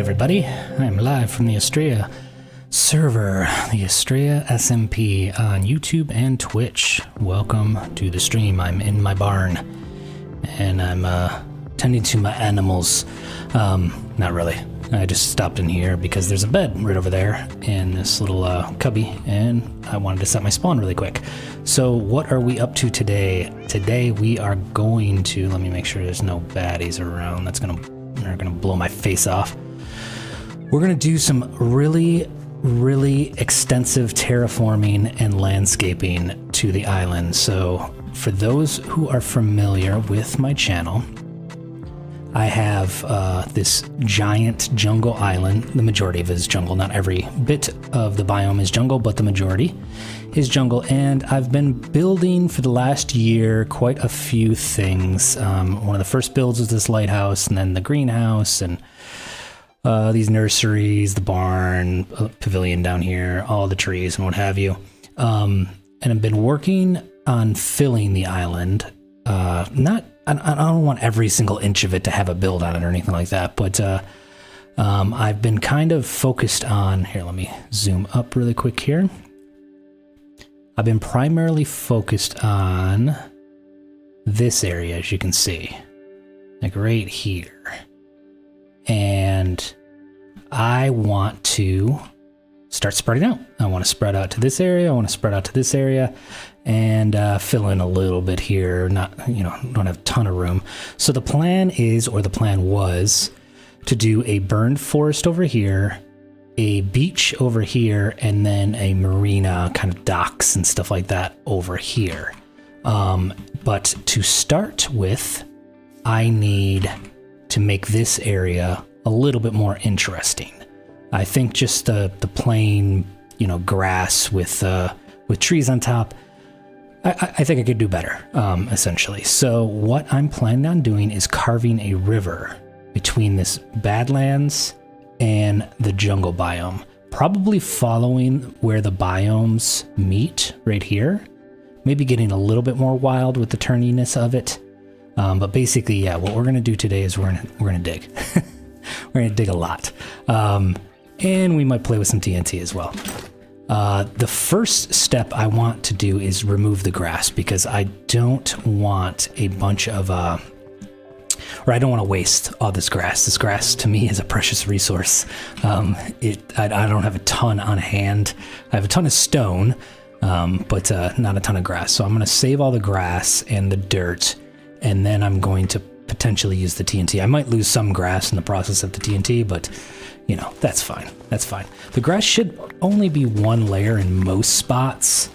everybody. I'm live from the Astraea server, the Astraea SMP on YouTube and Twitch. Welcome to the stream. I'm in my barn and I'm tending to my animals. Not really. I just stopped in here because there's a bed right over there in this little cubby, and I wanted to set my spawn really quick. So what are we up to today? Today we are going to, let me make sure there's no baddies around. They're gonna blow my face off. We're gonna do some really extensive terraforming and landscaping to the island. So for those who are familiar with my channel, I have this giant jungle island. The majority of it is jungle. Not every bit of the biome is jungle, but the majority is jungle. And I've been building for the last year quite a few things. One of the first builds was this lighthouse, and then the greenhouse, and these nurseries, the barn, pavilion down here, all the trees and what have you. And I've been working on filling the island. I don't want every single inch of it to have a build on it or anything like that, but I've been kind of focused on, here, let me zoom up really quick here. I've been primarily focused on this area, as you can see, like right here. And I want to start spreading out. I want to spread out to this area. I want to spread out to this area and fill in a little bit here. Not, don't have a ton of room. So the plan is, or the plan was, to do a burned forest over here, a beach over here, and then a marina, kind of docks and stuff like that over here. But to start with, I need to make this area a little bit more interesting. I think just the plain, grass with trees on top, I think I could do better, essentially. So what I'm planning on doing is carving a river between this Badlands and the jungle biome, probably following where the biomes meet right here, maybe getting a little bit more wild with the turniness of it. But basically, yeah, what we're gonna do today is we're gonna dig. We're gonna dig a lot. And we might play with some TNT as well. The first step I want to do is remove the grass, because I don't want a bunch of, or I don't want to waste all this grass. This grass to me is a precious resource. I don't have a ton on hand. I have a ton of stone, but not a ton of grass. So I'm going to save all the grass and the dirt, and then I'm going to potentially use the TNT. I might lose some grass in the process of the TNT, but that's fine. That's fine. The grass should only be one layer in most spots.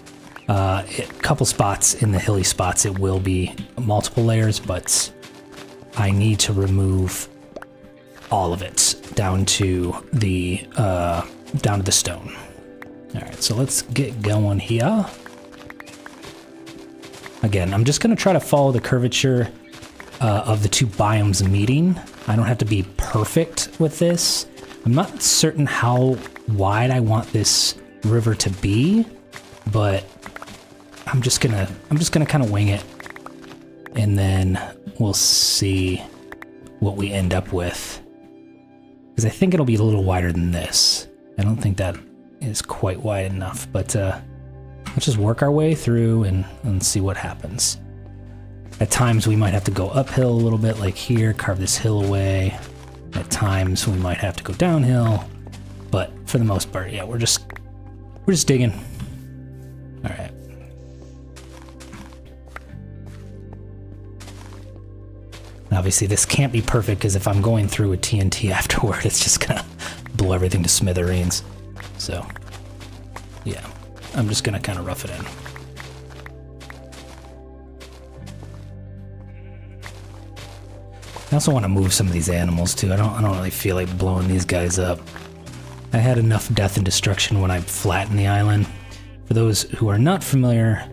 A couple spots in the hilly spots, it will be multiple layers, but I need to remove all of it down to the stone. All right, so let's get going here. Again, I'm just going to try to follow the curvature of the two biomes meeting. I don't have to be perfect with this. I'm not certain how wide I want this river to be, but I'm just gonna kind of wing it, and then we'll see what we end up with. Because I think it'll be a little wider than this. I don't think that is quite wide enough, but let's just work our way through and see what happens. At times we might have to go uphill a little bit, like here, carve this hill away. At times we might have to go downhill, but for the most part, yeah, we're just digging. All right. Obviously this can't be perfect, because if I'm going through with TNT afterward, it's just gonna blow everything to smithereens. So yeah, I'm just gonna kind of rough it in. I also want to move some of these animals too. I don't really feel like blowing these guys up. I had enough death and destruction when I flattened the island. For those who are not familiar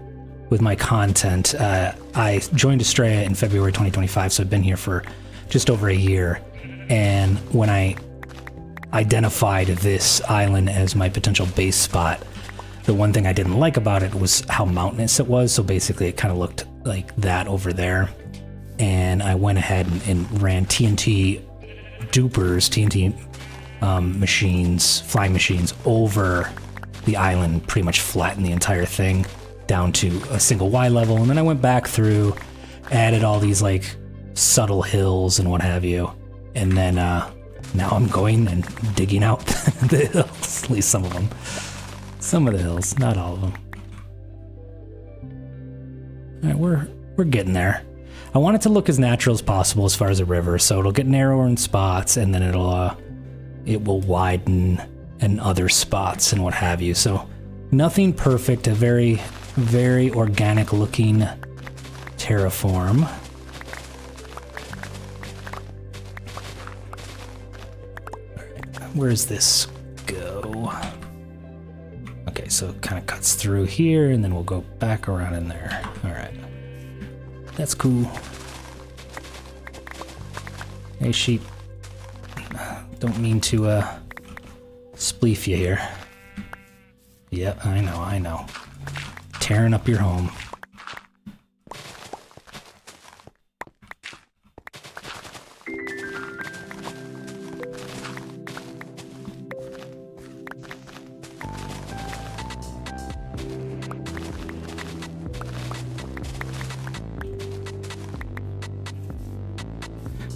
with my content, I joined Astraea in February 2025, so I've been here for just over a year. And when I identified this island as my potential base spot, the one thing I didn't like about it was how mountainous it was. So basically it kind of looked like that over there. And I went ahead and ran TNT dupers, TNT machines, flying machines over the island, pretty much flatten the entire thing down to a single Y level. And then I went back through, added all these like subtle hills and what have you. And then now I'm going and digging out the hills, at least some of them. Some of the hills, not all of them. All right, we're getting there. I want it to look as natural as possible as far as a river, so it'll get narrower in spots, and then it will widen in other spots and what have you. So nothing perfect, a very, very organic looking terraform. Where does this go? Okay, so it kind of cuts through here, and then we'll go back around in there. All right. That's cool. Hey, sheep. Don't mean to spleef you here. Yeah, I know. Tearing up your home.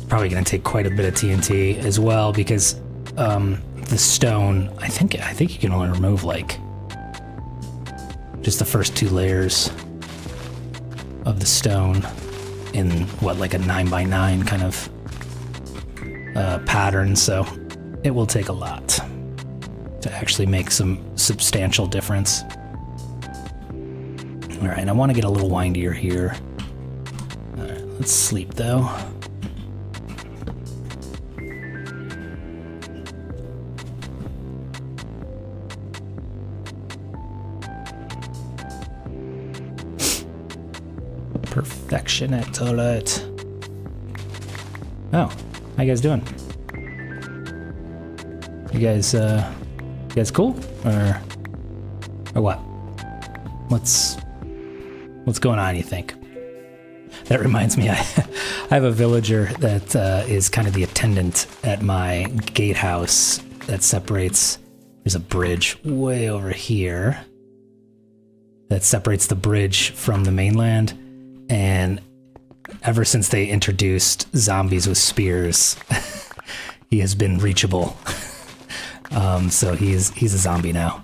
Probably going to take quite a bit of TNT as well, because the stone, I think you can only remove like just the first 2 layers of the stone in what, like a 9x9 kind of pattern, so it will take a lot to actually make some substantial difference. All right, I want to get a little windier here. All right, let's sleep though. Perfection at toilet. Oh, how you guys doing? You guys cool? Or what? What's going on, you think? That reminds me, I have a villager that is kind of the attendant at my gatehouse that separates. There's a bridge way over here that separates the bridge from the mainland. And ever since they introduced zombies with spears, he has been reachable. So he's a zombie now.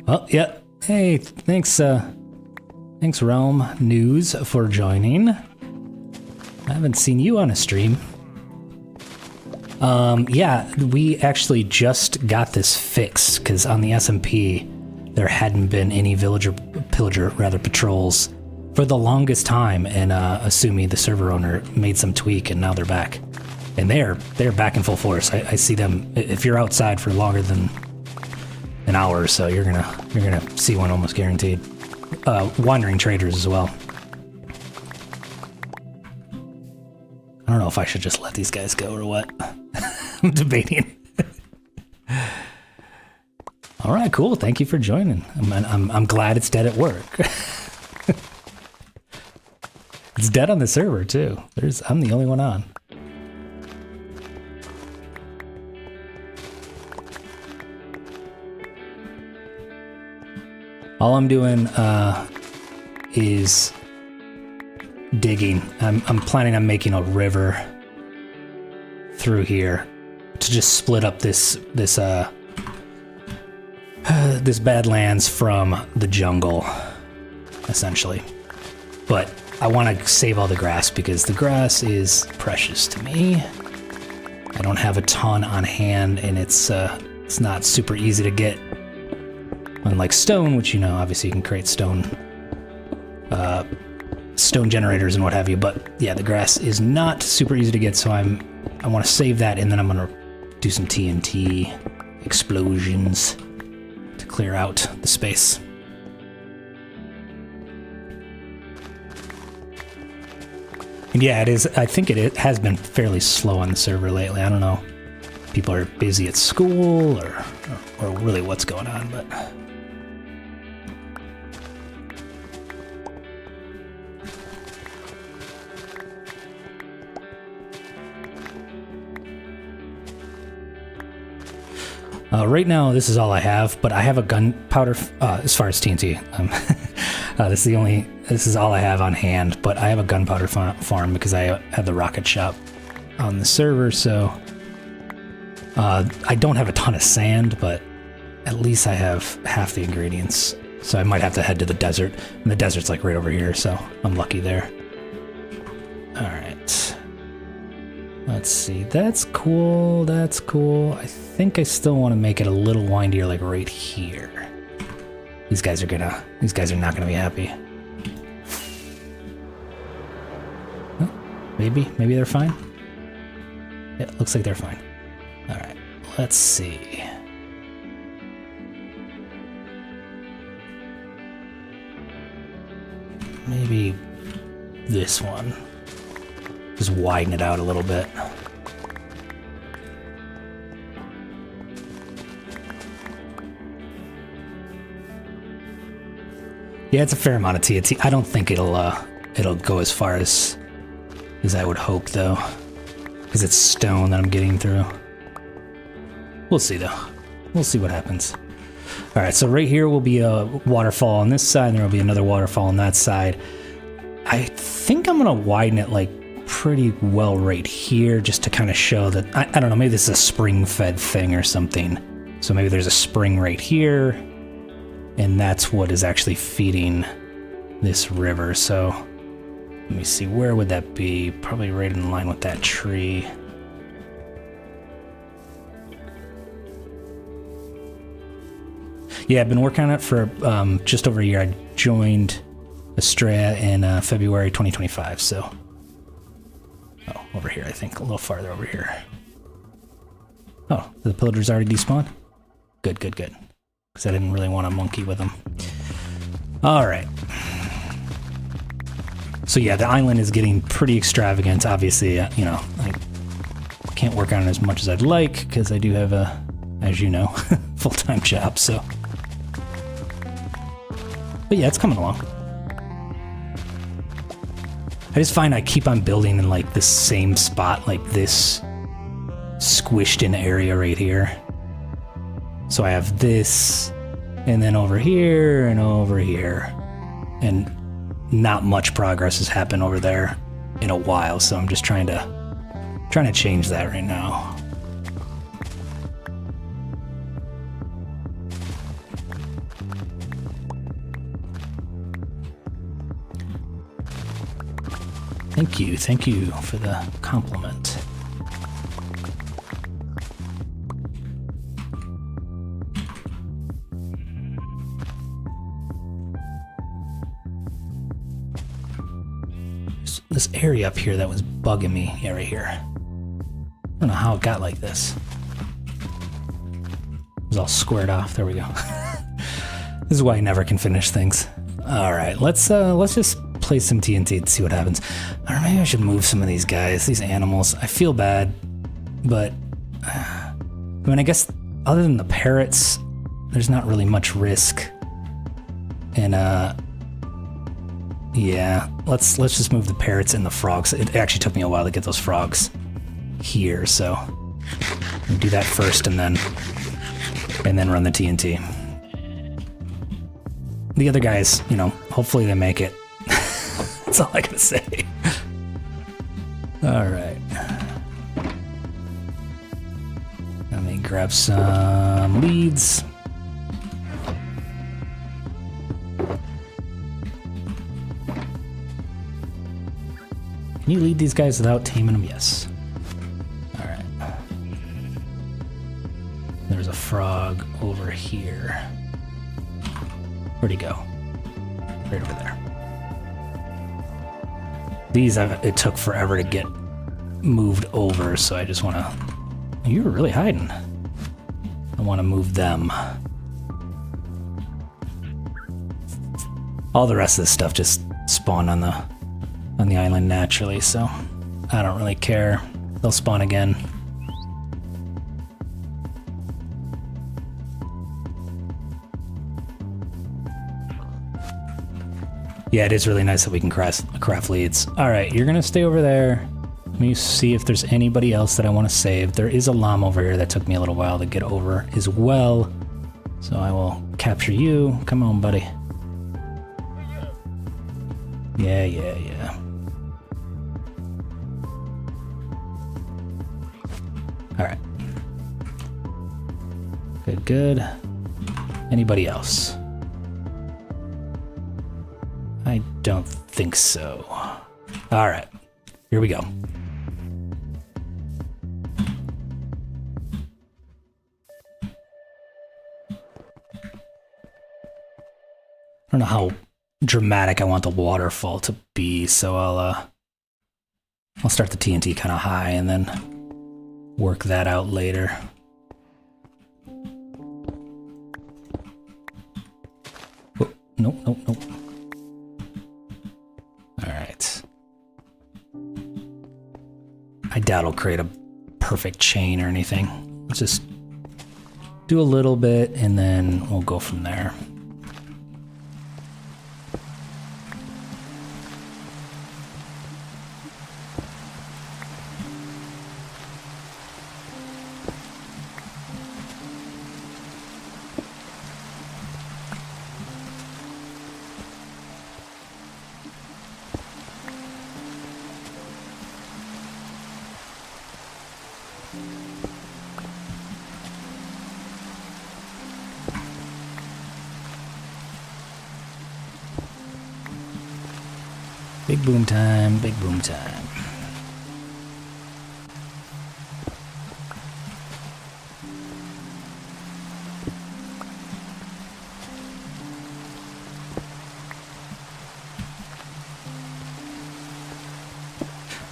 Oh, yeah. Hey, thanks Realm News for joining. I haven't seen you on a stream. Yeah, we actually just got this fixed, because on the SMP, there hadn't been any pillager patrols for the longest time, and Asumi, the server owner, made some tweak, and now they're back. And they're back in full force. I see them. If you're outside for longer than an hour or so, you're gonna see one almost guaranteed. Wandering traders as well. I don't know if I should just let these guys go or what. I'm debating. All right, cool. Thank you for joining. I'm glad it's dead at work. It's dead on the server too. I'm the only one on. All I'm doing is digging. I'm planning on making a river through here to just split up this Badlands from the jungle, essentially. But I want to save all the grass because the grass is precious to me. I don't have a ton on hand, and it's not super easy to get. Unlike stone, which, you know, obviously you can create stone generators and what have you, but yeah, the grass is not super easy to get, so I want to save that, and then I'm going to do some TNT explosions to clear out the space. And yeah, it is. I think it has been fairly slow on the server lately. I don't know. People are busy at school or really what's going on, but... Right now, this is all I have, but I have a gunpowder, as far as TNT. This is all I have on hand, but I have a gunpowder farm because I have the rocket shop on the server, so I don't have a ton of sand, but at least I have half the ingredients. So I might have to head to the desert, and the desert's like right over here, so I'm lucky there. All right. Let's see, that's cool, that's cool. I think I still want to make it a little windier, like right here. These guys are not gonna be happy. Oh, maybe they're fine. Yeah, looks like they're fine. All right, let's see. Maybe this one. Just widen it out a little bit. Yeah, it's a fair amount of TNT. I don't think it'll go as far as I would hope though, because it's stone that I'm getting through. We'll see though. We'll see what happens. All right, so right here will be a waterfall on this side, and there will be another waterfall on that side. I think I'm gonna widen it like pretty well right here, just to kind of show that, I don't know, maybe this is a spring-fed thing or something. So maybe there's a spring right here, and that's what is actually feeding this river. So let me see, where would that be? Probably right in line with that tree. Yeah, I've been working on it for just over a year. I joined Astraea in February 2025, so... Oh, over here, I think. A little farther over here. Oh, the pillagers already despawned? Good, good, good. Because I didn't really want to monkey with them. Alright. So yeah, the island is getting pretty extravagant. Obviously, you know, I can't work on it as much as I'd like, because I do have a, as you know, full-time job, so... But yeah, it's coming along. I just find I keep on building in like the same spot, like this squished in area right here. So I have this, and then over here, and over here. And not much progress has happened over there in a while, so I'm just trying to change that right now. Thank you for the compliment. This area up here that was bugging me, yeah, right here. I don't know how it got like this. It was all squared off, there we go. This is why I never can finish things. All right, let's just place some TNT and see what happens. Or maybe I should move some of these guys, these animals. I feel bad, but I mean, I guess other than the parrots, there's not really much risk. And yeah, let's just move the parrots and the frogs. It actually took me a while to get those frogs here, so we'll do that first and then run the TNT. The other guys, you know, hopefully they make it. That's all I gotta say. All right. Let me grab some leads. Can you lead these guys without taming them? Yes. All right. There's a frog over here. Where'd he go? Right over there. These, it took forever to get moved over, so I just want to... You were really hiding. I want to move them. All the rest of this stuff just spawned on the island naturally, so I don't really care. They'll spawn again. Yeah, it is really nice that we can craft leads. All right, you're gonna stay over there. Let me see if there's anybody else that I want to save. There is a llama over here that took me a little while to get over as well. So I will capture you. Come on, buddy. Yeah. All right. Good. Anybody else? I don't think so. All right. Here we go. I don't know how dramatic I want the waterfall to be, so I'll start the TNT kind of high and then work that out later. Oh, nope. All right. I doubt it'll create a perfect chain or anything. Let's just do a little bit and then we'll go from there. Big boom time, big boom time.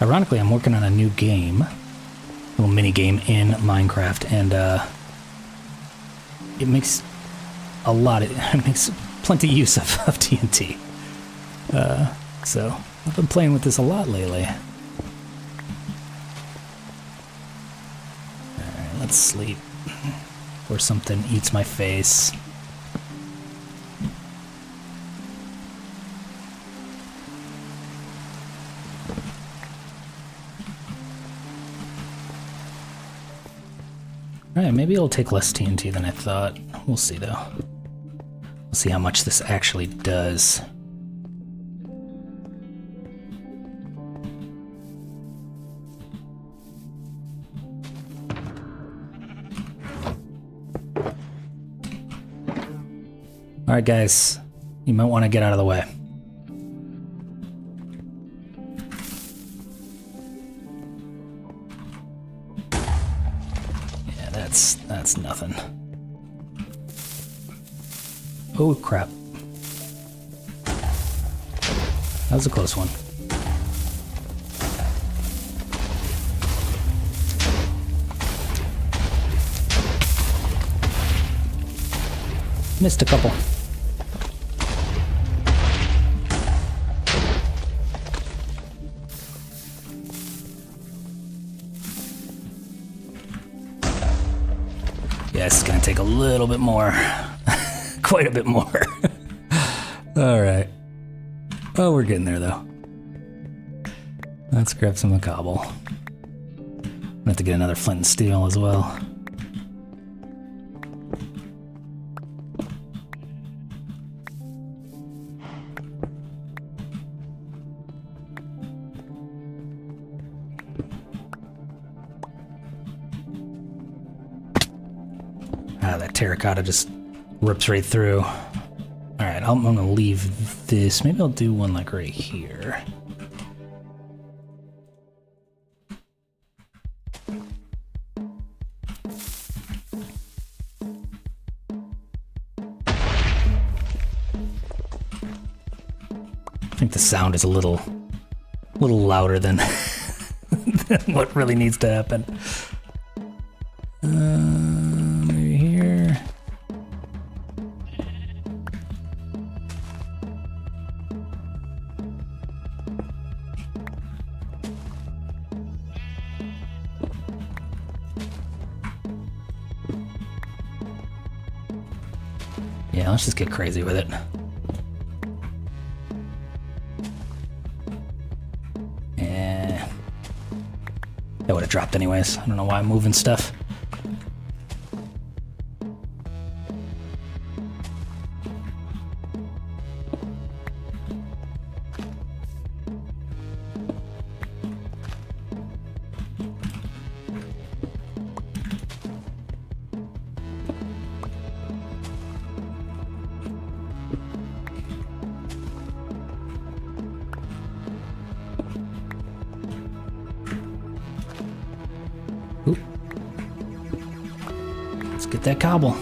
Ironically, I'm working on a new game, a little mini game in Minecraft, and it makes it makes plenty use of TNT. So I've been playing with this a lot lately. Alright, let's sleep before something eats my face. Alright, maybe it'll take less TNT than I thought. We'll see though. We'll see how much this actually does. Alright guys, you might want to get out of the way. Yeah, that's nothing. Oh crap. That was a close one. Missed a couple. Yeah, this is gonna take a little bit more. Quite a bit more. Alright. Oh, we're getting there though. Let's grab some of the cobble. I'm gonna have to get another flint and steel as well. Ah, that terracotta just rips right through. Alright, I'm gonna leave this. Maybe I'll do one like right here. I think the sound is a little louder than, than what really needs to happen. Maybe here. Yeah, let's just get crazy with it. That would have dropped anyways. I don't know why I'm moving stuff. Ooh. Let's get that cobble.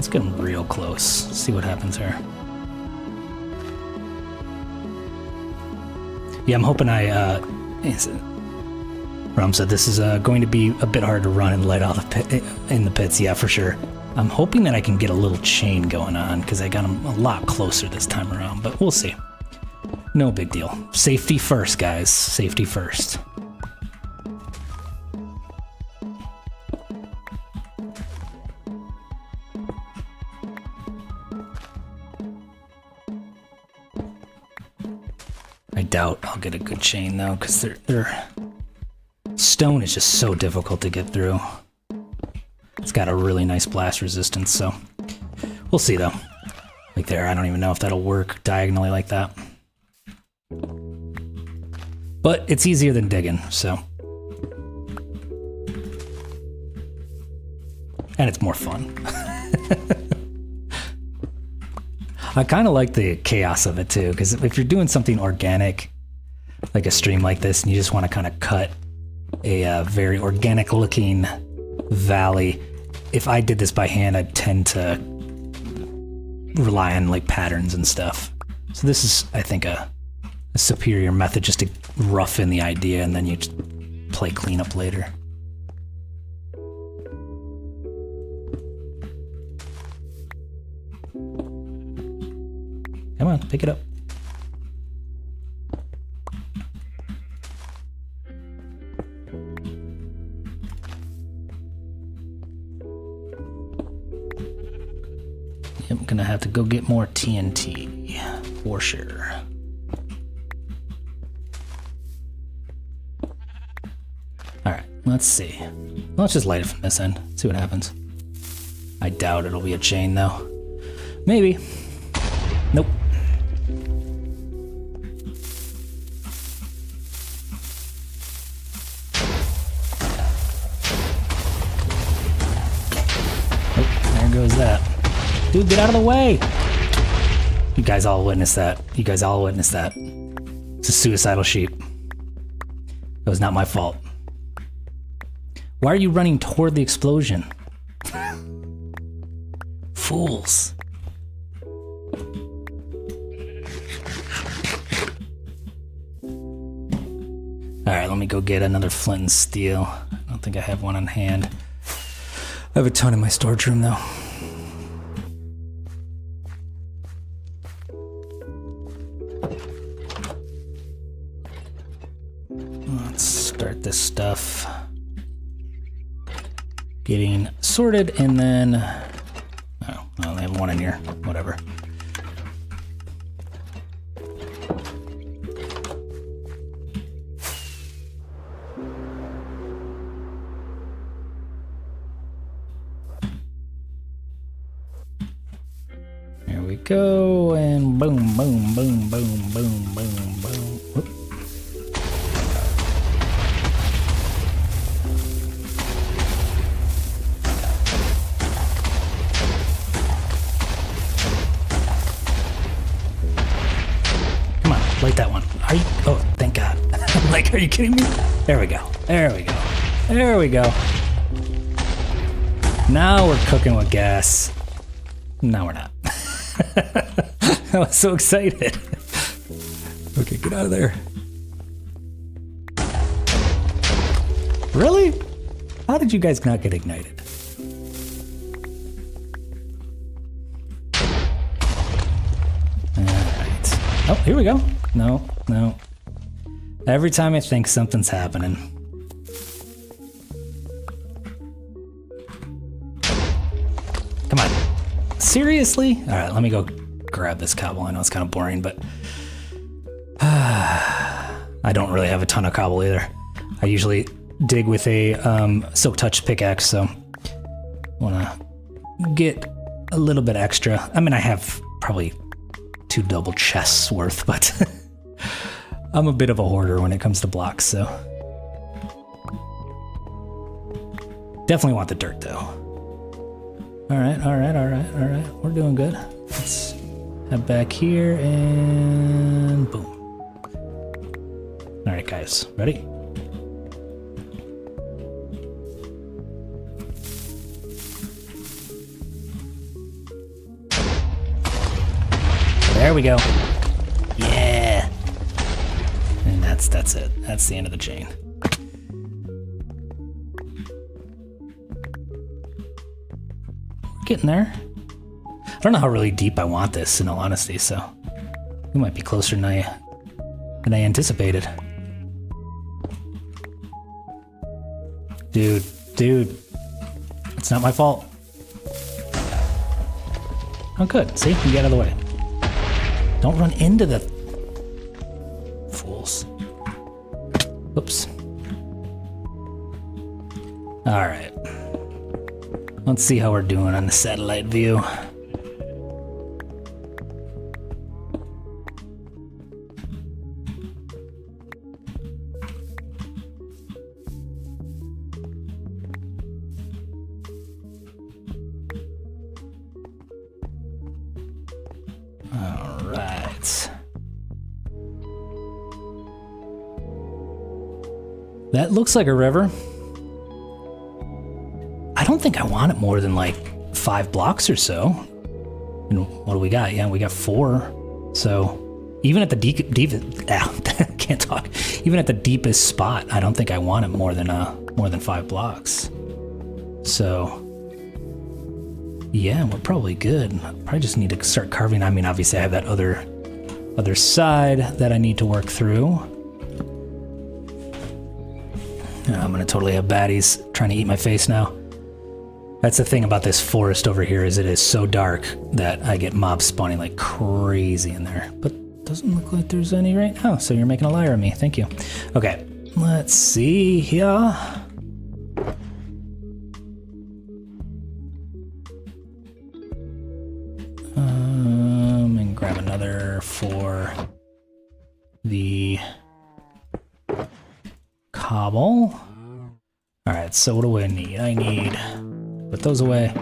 Let's get him real close. See what happens here. Yeah, I'm hoping Rum said this is going to be a bit hard to run and light all the pit in the pits. Yeah, for sure. I'm hoping that I can get a little chain going on because I got him a lot closer this time around, but we'll see. No big deal. Safety first, guys. Safety first. I doubt I'll get a good chain though, because their stone is just so difficult to get through. It's got a really nice blast resistance, so we'll see though. Like there, I don't even know if that'll work diagonally like that. But it's easier than digging, so. And it's more fun. I kind of like the chaos of it too, because if you're doing something organic, like a stream like this, and you just want to kind of cut a very organic looking valley, if I did this by hand, I'd tend to rely on like patterns and stuff. So this is, I think, a superior method just to rough in the idea and then you just play cleanup later. Come on, pick it up. I'm gonna have to go get more TNT for sure. Alright, let's see. Let's just light it from this end, see what happens. I doubt it'll be a chain though. Maybe. Nope. Goes that. Dude, get out of the way! You guys all witnessed that. You guys all witnessed that. It's a suicidal sheep. That was not my fault. Why are you running toward the explosion? Fools. Alright, let me go get another flint and steel. I don't think I have one on hand. I have a ton in my storage room though. Let's start this stuff getting sorted and then, oh, I only have one in here, whatever. There we go, and boom, boom, boom, boom, boom, boom, boom. Whoop. Are you? Oh, thank God. I'm like, are you kidding me? There we go. There we go. There we go. Now we're cooking with gas. No, we're not. I was so excited. Okay, get out of there. Really? How did you guys not get ignited? Alright. Oh, here we go. No, no. Every time I think something's happening. Come on. Seriously? Alright, let me go grab this cobble. I know it's kind of boring, but I don't really have a ton of cobble either. I usually dig with a silk touch pickaxe, so wanna get a little bit extra. I mean, I have probably 2 double chests worth, but I'm a bit of a hoarder when it comes to blocks, so definitely want the dirt though. All right, all right, all right, all right. We're doing good. Let's head back here and boom. All right, guys, ready? There we go. Yeah. And that's it. That's the end of the chain. Getting there. I don't know how really deep I want this, in all honesty, so we might be closer than I anticipated. Dude, it's not my fault. Oh, good. See, you get out of the way. Don't run into the fools. Oops. All right. Let's see how we're doing on the satellite view. All right. That looks like a river. I don't think I want it more than like 5 blocks or so. And what do we got? Yeah, we got 4. So even at the can't talk. Even at the deepest spot, I don't think I want it more than 5 blocks. So yeah, we're probably good. Probably just need to start carving. I mean, obviously I have that other side that I need to work through. I'm gonna totally have baddies trying to eat my face now. That's the thing about this forest over here, is it is so dark that I get mobs spawning like crazy in there. But doesn't look like there's any right now, so you're making a liar of me. Thank you. Okay, let's see here. And grab another for the cobble. All right, so what do I need? I need, put those away.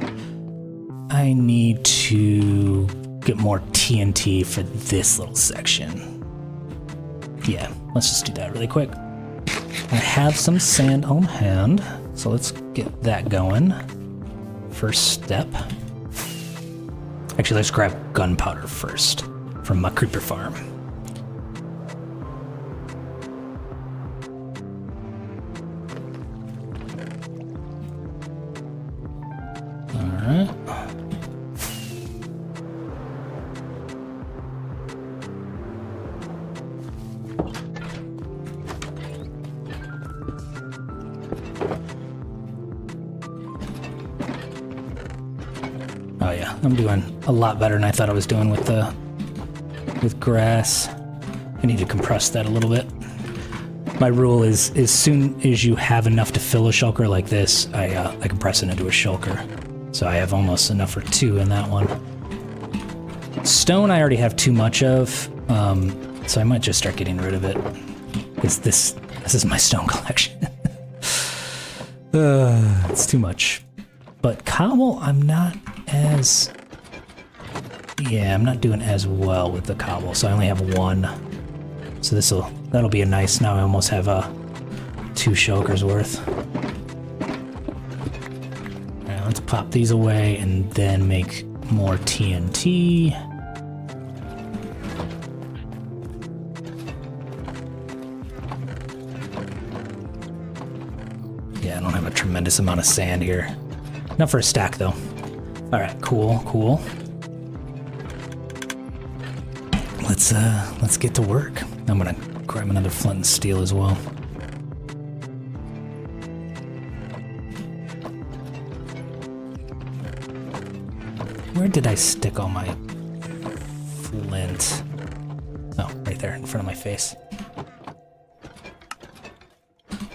I need to get more TNT for this little section. Yeah, let's just do that really quick. I have some sand on hand, so let's get that going. First step. Actually, let's grab gunpowder first from my creeper farm. Alright. Oh yeah, I'm doing a lot better than I thought I was doing with grass. I need to compress that a little bit. My rule is, as soon as you have enough to fill a shulker like this, I compress it into a shulker. So I have almost enough for 2 in that one. Stone I already have too much of, so I might just start getting rid of it. Because this is my stone collection. It's too much. But cobble, I'm not doing as well with the cobble, so I only have 1 So that'll be a nice, now I almost have 2 shulkers worth. Alright, let's pop these away and then make more TNT. Yeah, I don't have a tremendous amount of sand here. Enough for a stack though. Alright, cool, cool. Let's get to work. I'm gonna grab another flint and steel as well. Where did I stick all my flint? Oh, right there in front of my face.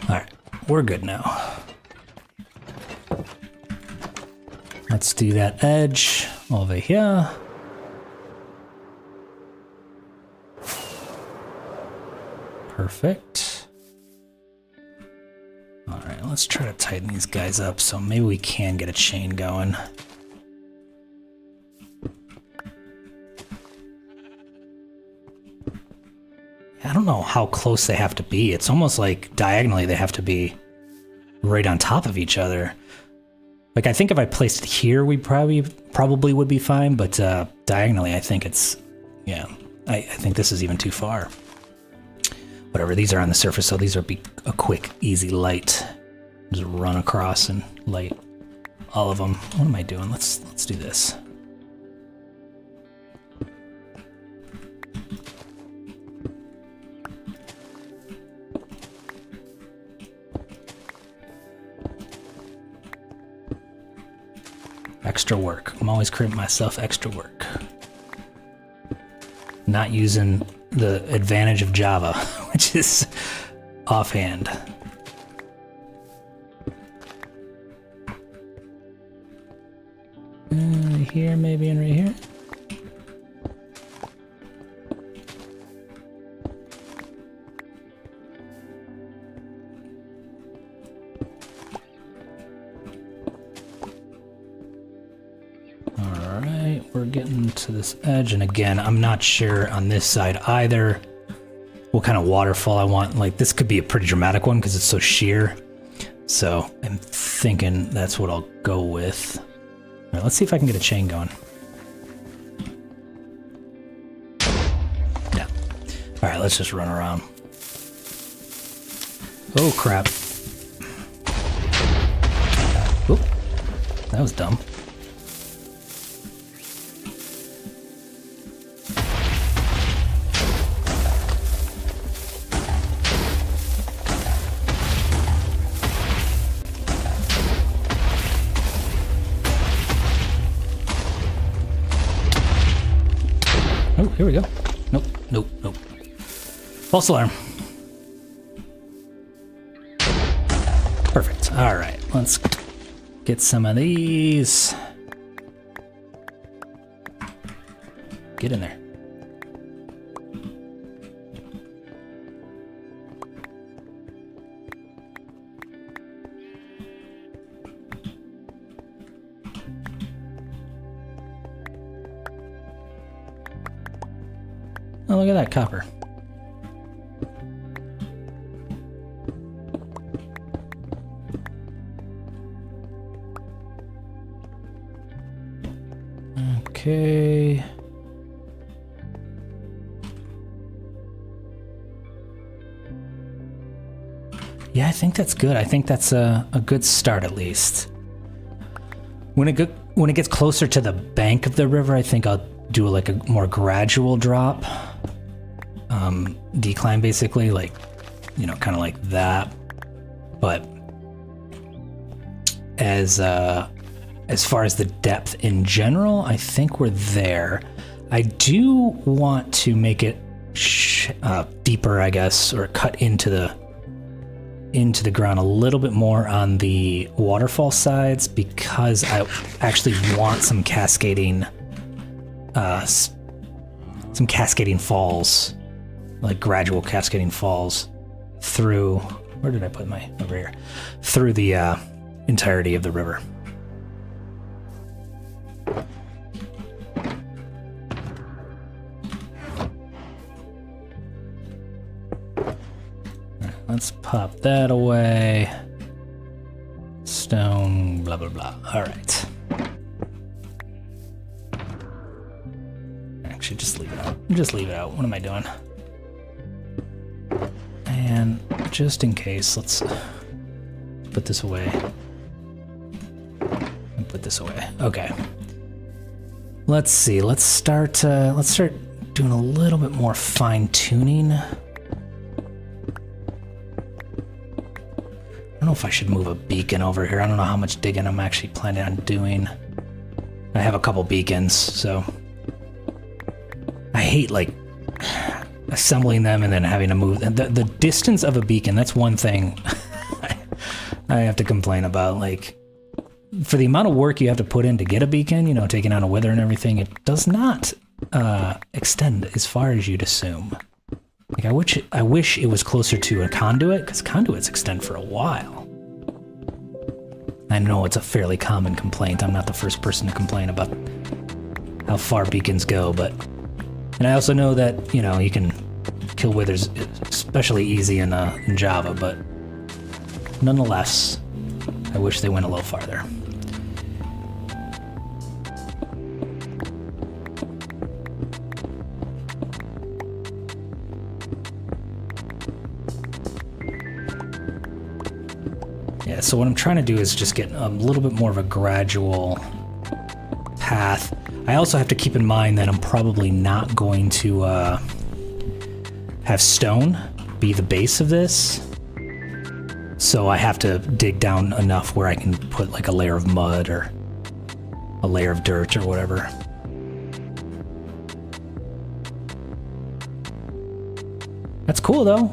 Alright, we're good now. Let's do that edge over here. Perfect. All right, let's try to tighten these guys up so maybe we can get a chain going. I don't know how close they have to be. It's almost like diagonally they have to be right on top of each other. Like, I think if I placed it here, we probably would be fine, but diagonally, I think it's, yeah, I think this is even too far. Whatever, these are on the surface, so these will be a quick, easy light. Just run across and light all of them. What am I doing? Let's do this. Extra work. I'm always creating myself extra work. Not using the advantage of Java, which is offhand. Here, maybe, and right here. We're getting to this edge, and again, I'm not sure on this side either what kind of waterfall I want. Like, this could be a pretty dramatic one because it's so sheer. So I'm thinking that's what I'll go with. All right, let's see if I can get a chain going. Yeah. All right, let's just run around. Oh, crap. Oop. That was dumb. Oh, here we go. Nope, nope, nope. False alarm. Perfect. All right, let's get some of these. Get in there. Oh, look at that copper. Okay. Yeah, I think that's good. I think that's a good start at least. When it gets closer to the bank of the river, I think I'll do like a more gradual drop. Decline basically, like, you know, kind of like that. But as far as the depth in general, I think we're there. I do want to make it deeper, I guess, or cut into the ground a little bit more on the waterfall sides, because I actually want some cascading falls, like gradual cascading falls through, where did I put my, over here, through the entirety of the river. let's pop that away. Stone, blah, blah, blah. All right. Actually, just leave it out. Just leave it out. What am I doing? And just in case, let's put this away. And put this away. Okay. Let's see. Let's start doing a little bit more fine-tuning. I don't know if I should move a beacon over here. I don't know how much digging I'm actually planning on doing. I have a couple beacons, so I hate like assembling them and then having to move. The distance of a beacon, that's one thing I have to complain about. Like, for the amount of work you have to put in to get a beacon, you know, taking out a wither and everything, it does not extend as far as you'd assume. Like, I wish it was closer to a conduit, because conduits extend for a while. I know it's a fairly common complaint. I'm not the first person to complain about how far beacons go, but... And I also know that, you know, you can kill withers especially easy in Java, but nonetheless, I wish they went a little farther. Yeah, so what I'm trying to do is just get a little bit more of a gradual path. I also have to keep in mind that I'm probably not going to have stone be the base of this. So I have to dig down enough where I can put like a layer of mud or a layer of dirt or whatever. That's cool though.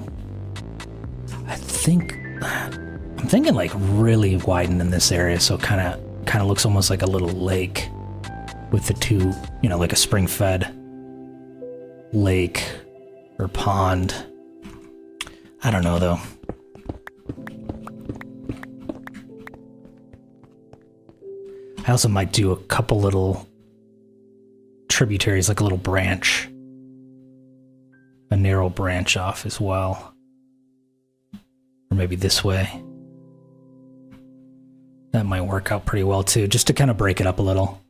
I'm thinking like really widen in this area, so it kind of looks almost like a little lake with the two, you know, like a spring-fed lake or pond. I don't know though. I also might do a couple little tributaries, like a little branch, a narrow branch off as well, or maybe this way. That might work out pretty well too, just to kind of break it up a little.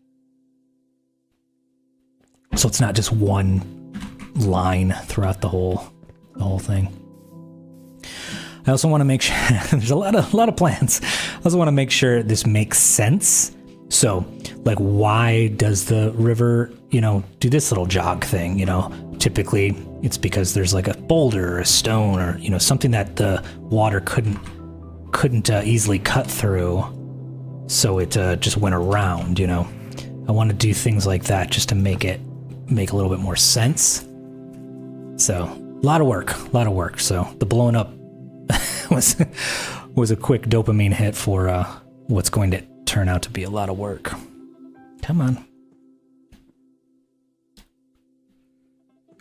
So it's not just one line throughout the whole thing. I also want to make sure there's a lot of plans. I also want to make sure this makes sense. So, like, why does the river, you know, do this little jog thing? You know, typically it's because there's like a boulder or a stone or, you know, something that the water couldn't easily cut through. So it just went around, you know. I want to do things like that just to make a little bit more sense. So, a lot of work. So the blowing up was a quick dopamine hit for what's going to turn out to be a lot of work. Come on.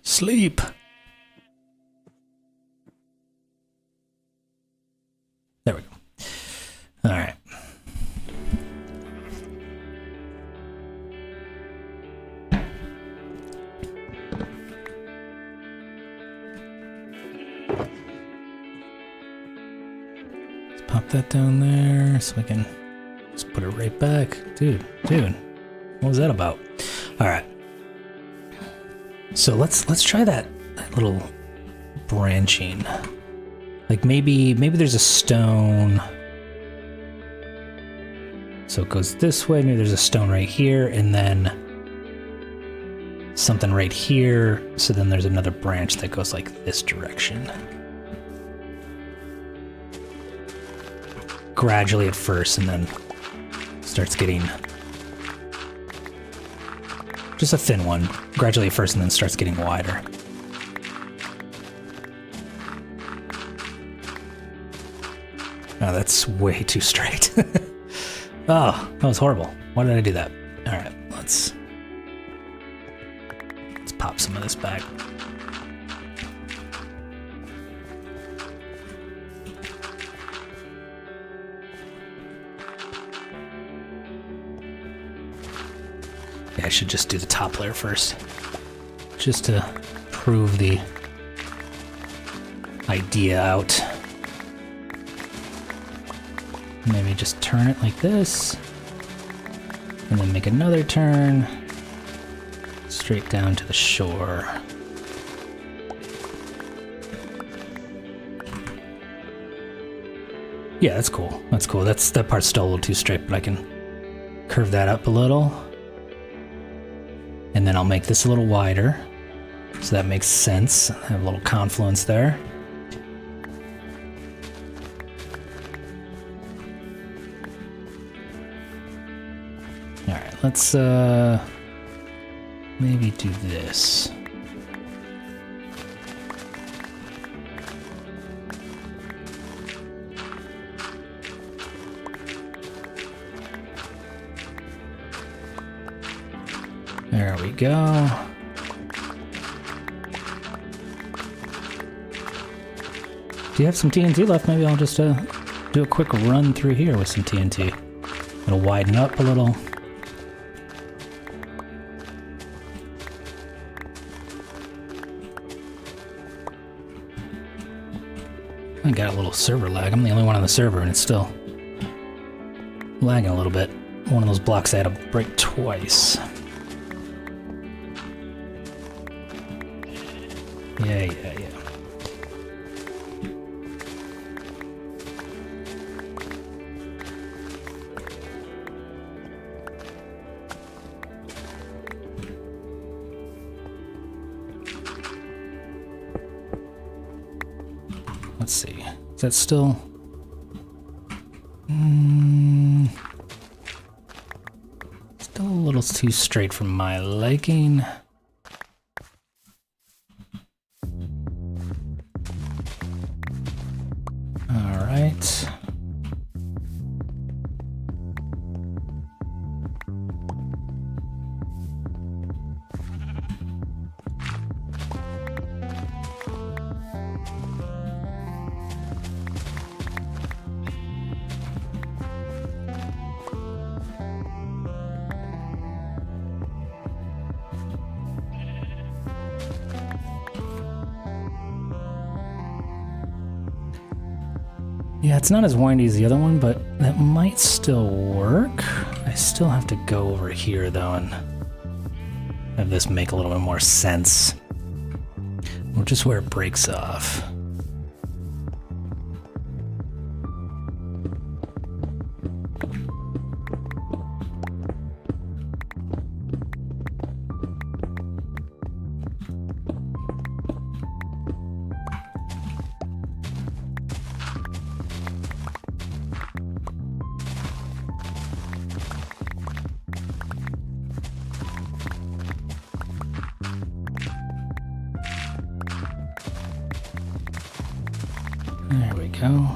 Sleep. There we go. All right. Let's pop that down there so I can just put it right back. Dude, what was that about? All right. So let's try that little branching. Like maybe there's a stone. So it goes this way. Maybe there's a stone right here, and then something right here. So then there's another branch that goes like this direction. Gradually at first, and then starts getting just a thin one. Gradually at first, and then starts getting wider. Oh, that's way too straight. Oh, that was horrible. Why did I do that? All right, let's pop some of this back. Yeah, I should just do the top layer first, just to prove the idea out. Maybe just turn it like this. And then make another turn. Straight down to the shore. Yeah, that's cool. That's cool. That part's still a little too straight, but I can curve that up a little. And then I'll make this a little wider. So that makes sense. I have a little confluence there. Alright, let's maybe do this. There we go. Do you have some TNT left? Maybe I'll just do a quick run through here with some TNT. It'll widen up a little. I got a little server lag. I'm the only one on the server and it's still lagging a little bit. One of those blocks I had to break twice. Yeah. Let's see. Is that still... Still a little too straight for my liking. All right. Yeah, it's not as windy as the other one, but that might still work. I still have to go over here, though, and have this make a little bit more sense. Which is where it breaks off. There we go.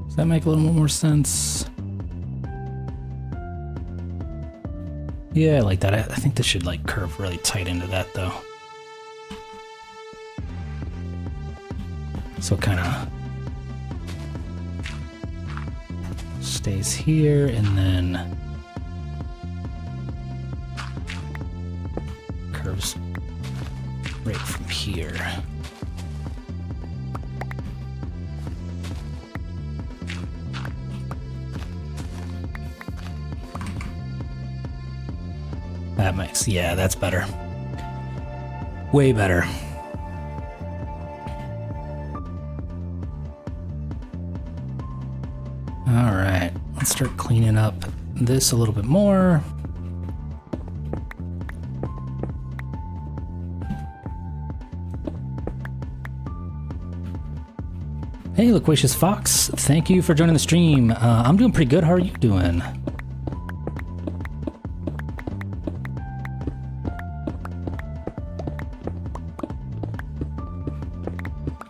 Does that make a little more sense? Yeah, I like that. I think this should like curve really tight into that though. So it kind of stays here and then curves right from here. That makes, yeah, that's better. Way better. All right, let's start cleaning up this a little bit more. Hey, Loquacious Fox, thank you for joining the stream. I'm doing pretty good. How are you doing?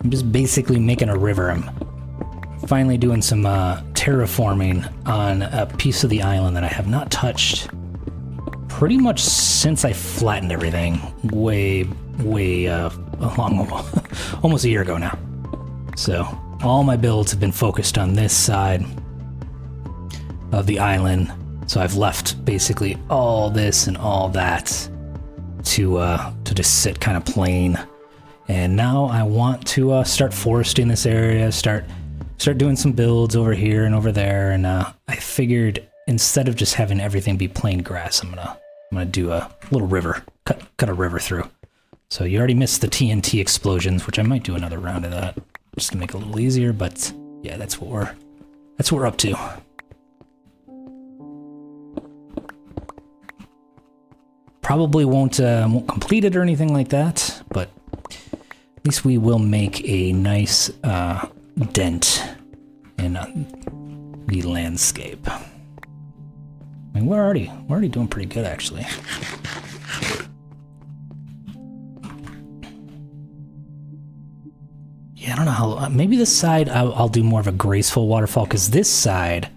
I'm just basically making a river. I'm finally doing some terraforming on a piece of the island that I have not touched pretty much since I flattened everything way along almost a year ago now. So all my builds have been focused on this side of the island. So I've left basically all this and all that to just sit kind of plain. And now I want to start foresting this area, start doing some builds over here and over there. And I figured instead of just having everything be plain grass, I'm gonna do a little river, cut a river through. So you already missed the TNT explosions, which I might do another round of that just to make it a little easier. But yeah, that's what we're up to. Probably won't complete it or anything like that, but at least we will make a nice dent in the landscape. I mean, we're already doing pretty good, actually. Yeah, I don't know how. Maybe this side I'll do more of a graceful waterfall, because this side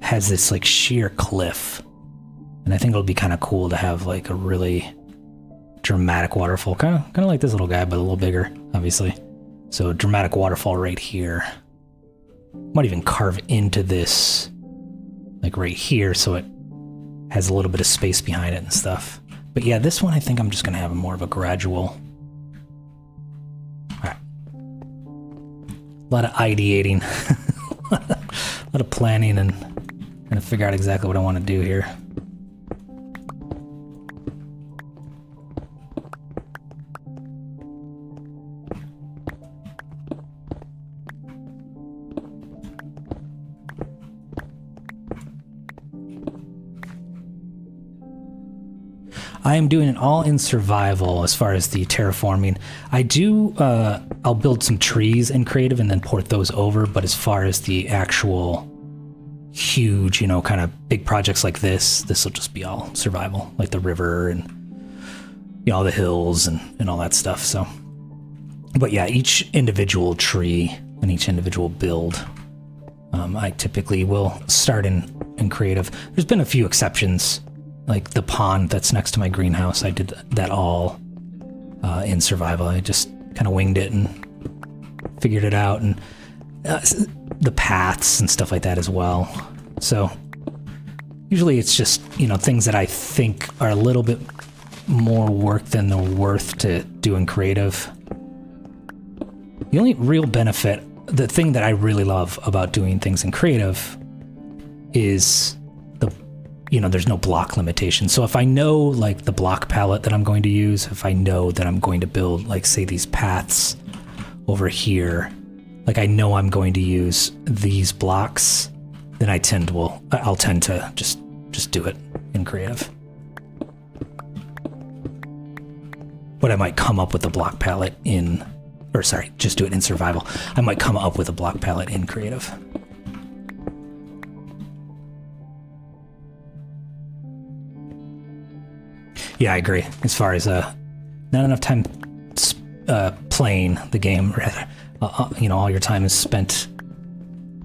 has this like sheer cliff. And I think it'll be kind of cool to have like a really dramatic waterfall, kind of like this little guy, but a little bigger, obviously. So a dramatic waterfall right here. Might even carve into this, like right here, so it has a little bit of space behind it and stuff. But yeah, this one I think I'm just gonna have more of a gradual. All right. A lot of ideating, a lot of planning, and trying to figure out exactly what I want to do here. I am doing it all in survival as far as the terraforming. I do, I'll build some trees in creative and then port those over, but as far as the actual huge, you know, kind of big projects like this will just be all survival, like the river and, you know, all the hills and all that stuff, so. But yeah, each individual tree and each individual build, I typically will start in creative. There's been a few exceptions. Like the pond that's next to my greenhouse, I did that all in survival. I just kind of winged it and figured it out, and the paths and stuff like that as well. So usually it's just, you know, things that I think are a little bit more work than they're worth to do in creative. The only real benefit, the thing that I really love about doing things in creative is you know, there's no block limitation. So if I know like the block palette that I'm going to use, if I know that I'm going to build like say these paths over here, like I know I'm going to use these blocks, then I'll tend to just do it in creative. But I might come up with a block palette just do it in survival. I might come up with a block palette in creative. Yeah, I agree. As far as not enough time playing the game, rather, you know, all your time is spent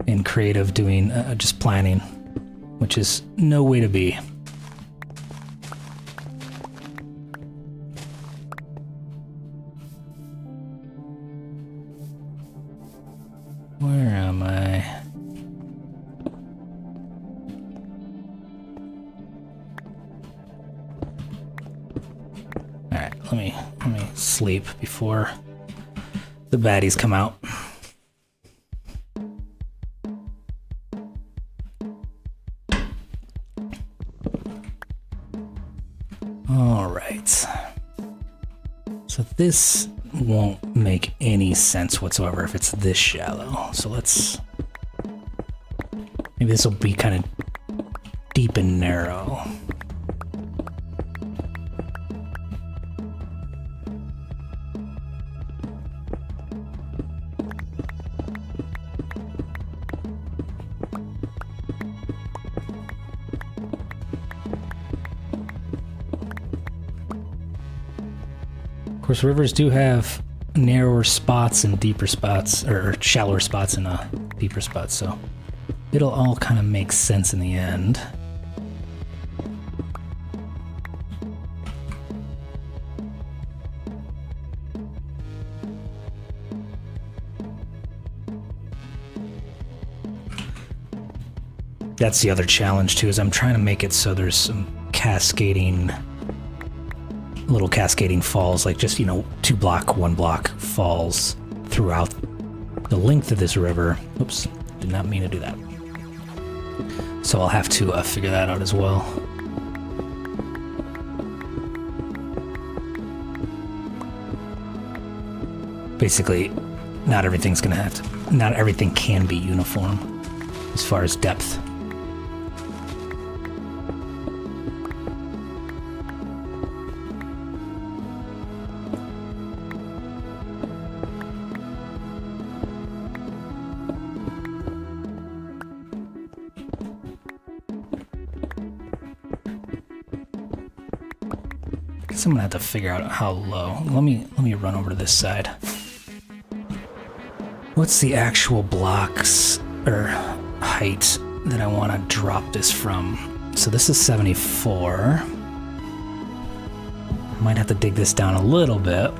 in creative doing just planning, which is no way to be. Where am I? Let me sleep before the baddies come out. All right. So this won't make any sense whatsoever if it's this shallow. So maybe this will be kind of deep and narrow. Of course, rivers do have narrower spots and deeper spots, or shallower spots and deeper spots, so it'll all kind of make sense in the end. That's the other challenge too, is I'm trying to make it so there's some cascading, little cascading falls, like just, you know, 2 block, 1 block falls throughout the length of this river. Oops, did not mean to do that. So I'll have to figure that out as well. Basically, not everything can be uniform as far as depth. I guess I'm gonna have to figure out how low. Let me run over to this side. What's the actual blocks or height that I want to drop this from? So this is 74. Might have to dig this down a little bit.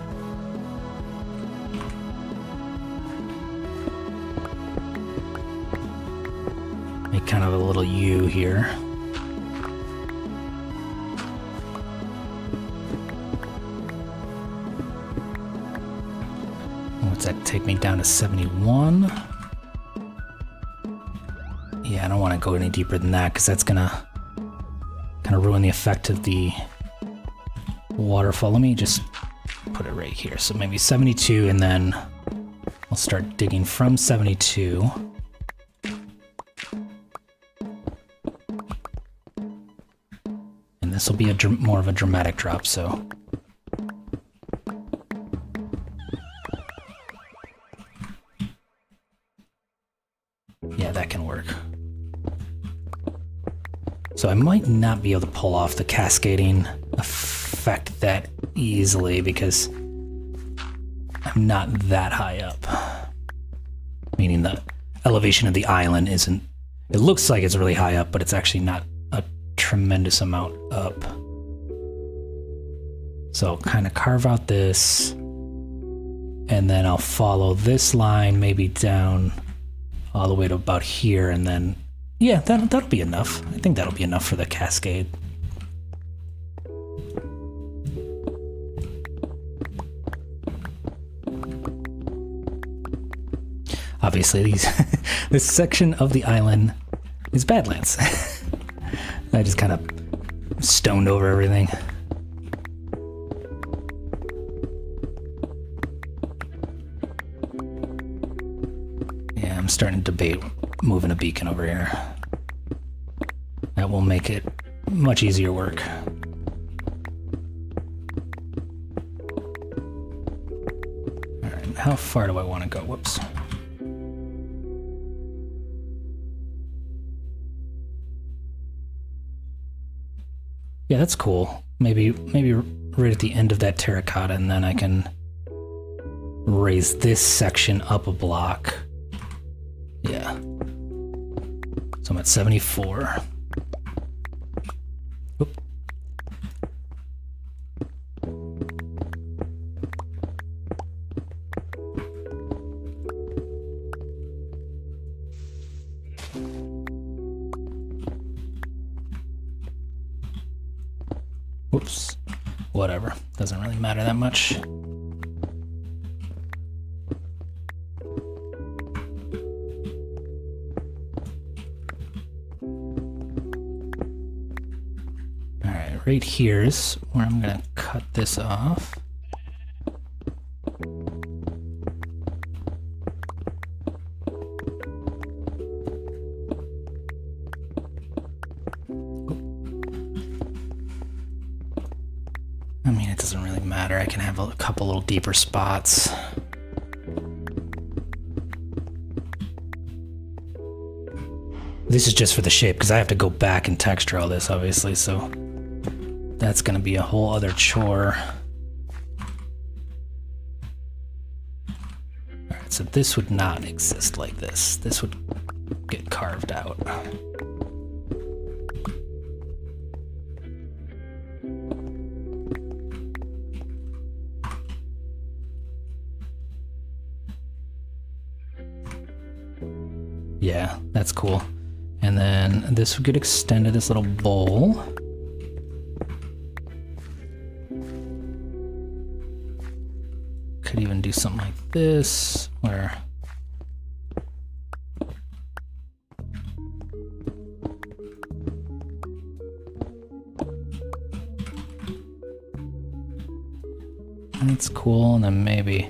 Make kind of a little U here. What's that take me down to 71? Yeah, I don't want to go any deeper than that because that's gonna kind of ruin the effect of the waterfall. Let me just put it right here. So maybe 72, and then I'll start digging from 72. And this will be more of a dramatic drop, so. Yeah, that can work. So I might not be able to pull off the cascading effect that easily because I'm not that high up. Meaning the elevation of the island isn't, it looks like it's really high up, but it's actually not a tremendous amount up. So I'll kind of carve out this, and then I'll follow this line maybe down all the way to about here, and then, yeah, that'll be enough. I think that'll be enough for the cascade. Obviously, this section of the island is Badlands. I just kind of stoned over everything. Yeah, I'm starting to debate moving a beacon over here. That will make it much easier work. All right, how far do I want to go? Whoops. Yeah, that's cool. Maybe right at the end of that terracotta, and then I can raise this section up a block. Yeah. So I'm at 74. Oop. Whoops. Whatever. Doesn't really matter that much. Alright, right here is where I'm gonna cut this off. I mean, it doesn't really matter. I can have a couple little deeper spots. This is just for the shape, because I have to go back and texture all this, obviously, so that's going to be a whole other chore. Alright, so this would not exist like this. This would get carved out. Yeah, that's cool. And then this would get extended, this little bowl. Could even do something like this, where that's cool, and then maybe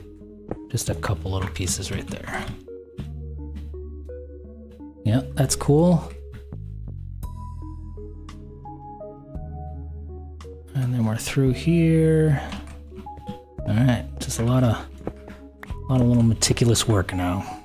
just a couple little pieces right there. Yeah, that's cool. And then we're through here. All right, just a lot of little meticulous work now.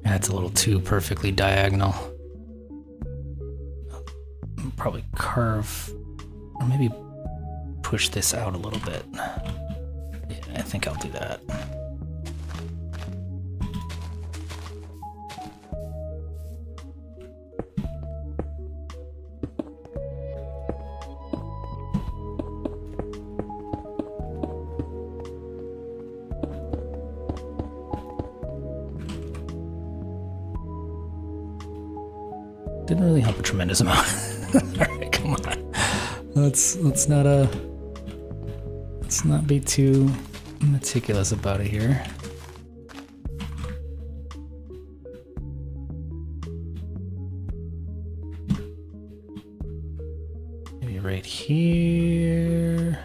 That's a little too perfectly diagonal. I'll probably carve, or maybe push this out a little bit. Yeah, I think I'll do that. Didn't really help a tremendous amount. Alright, come on. Let's not be too meticulous about it here. Maybe right here.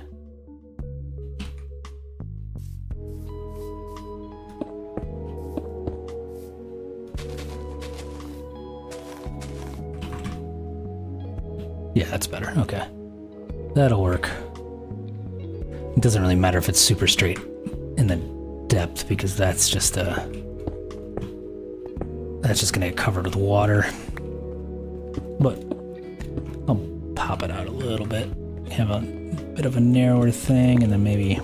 Yeah, that's better. Okay. That'll work. It doesn't really matter if it's super straight in the depth, because that's just gonna get covered with water. But I'll pop it out a little bit. Have a bit of a narrower thing, and then maybe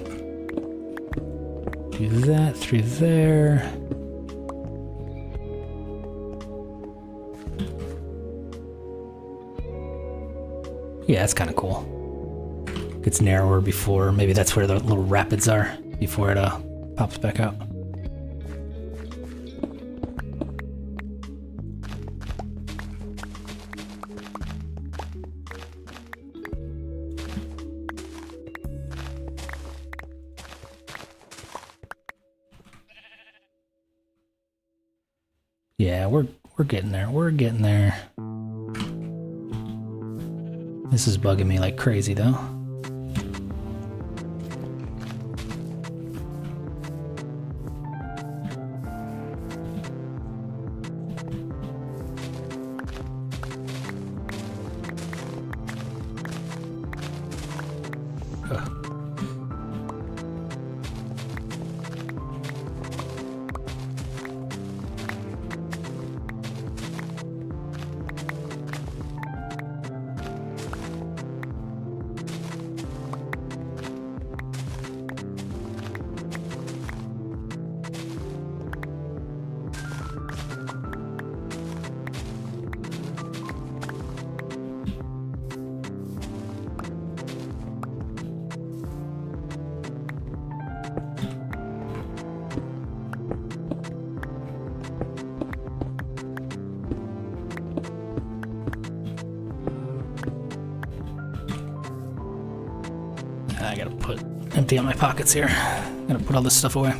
do that through there. Yeah, that's kind of cool. Gets narrower before, maybe that's where the little rapids are, before it pops back out. Yeah, we're getting there. We're getting there. This is bugging me like crazy, though. Ugh. I gotta empty out my pockets here. Gotta put all this stuff away.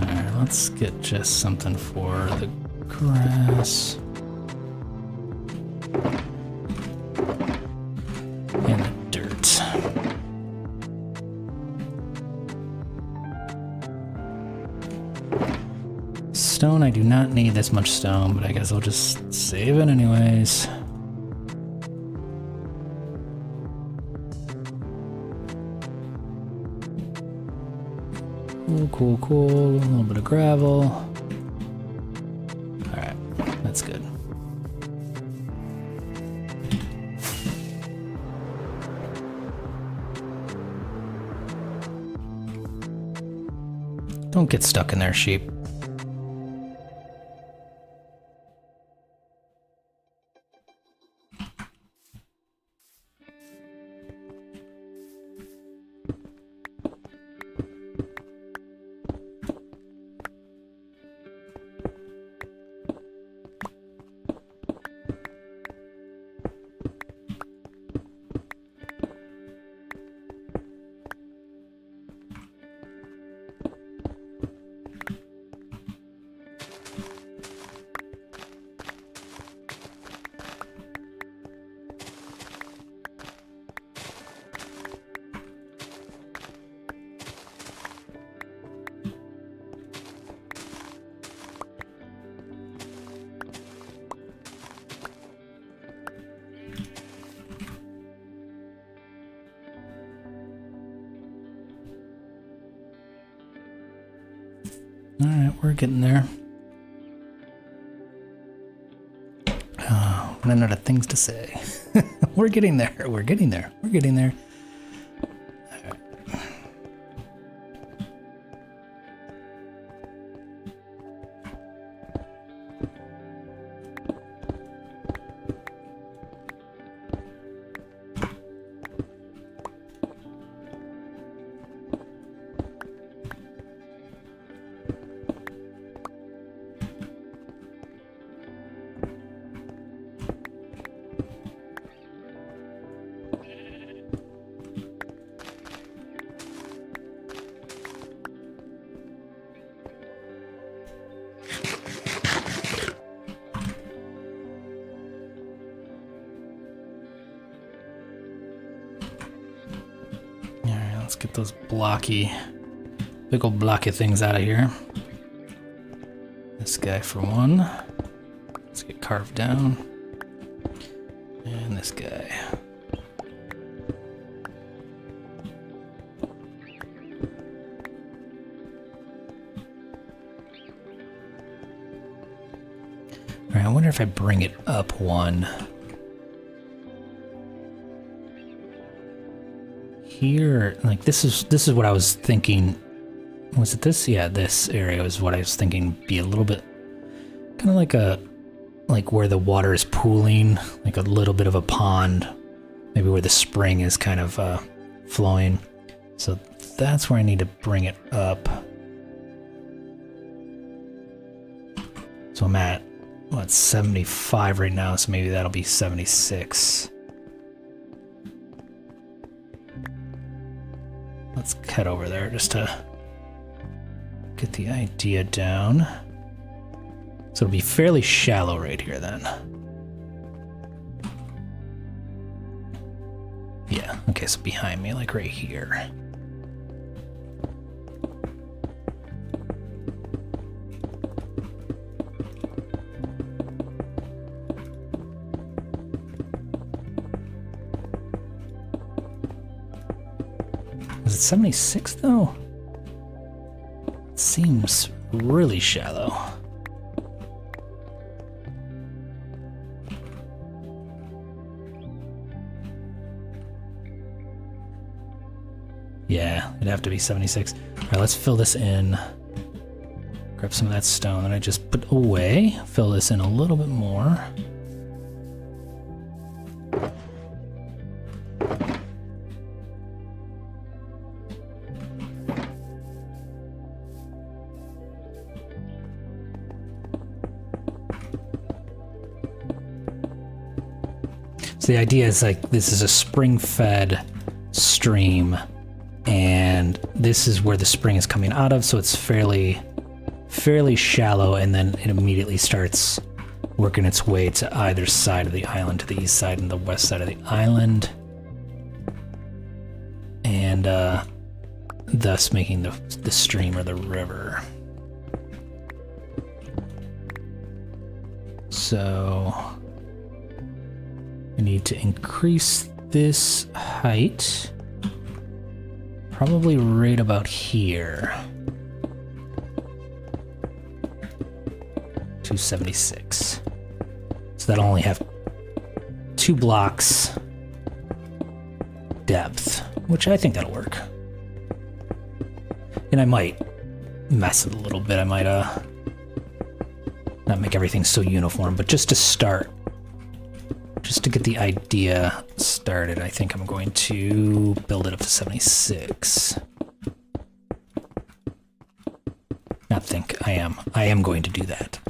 Alright, let's get just something for the grass. And the dirt. stone, I do not need this much stone, but I guess I'll just save it anyways. Cool, cool, cool. A little bit of gravel. Alright, that's good. Don't get stuck in there, sheep. Alright, we're getting there. Running out of things to say. We're getting there. We're getting there. We're getting there. Let's get those big old blocky things out of here. This guy for one. Let's get carved down. And this guy. Alright, I wonder if I bring it up one. Here, like this is what I was thinking. Was it this? Yeah, this area is what I was thinking be a little bit kind of like where the water is pooling, like a little bit of a pond, maybe where the spring is kind of flowing. So that's where I need to bring it up. So I'm at what, 75 right now, so maybe that'll be 76. Let's head over there just to get the idea down. So it'll be fairly shallow right here then. Yeah, okay, so behind me, like right here. Was it 76 though? It seems really shallow. Yeah, it'd have to be 76. All right, let's fill this in. Grab some of that stone that I just put away. Fill this in a little bit more. So the idea is like this is a spring-fed stream, and this is where the spring is coming out of, so it's fairly shallow, and then it immediately starts working its way to either side of the island, to the east side and the west side of the island, and thus making the stream or the river. So I need to increase this height probably right about here. 276. So that'll only have 2 blocks depth, which I think that'll work. And I might mess it a little bit. I might not make everything so uniform, but just to start, just to get the idea started, I think I'm going to build it up to 76. Not think, I am. I am going to do that.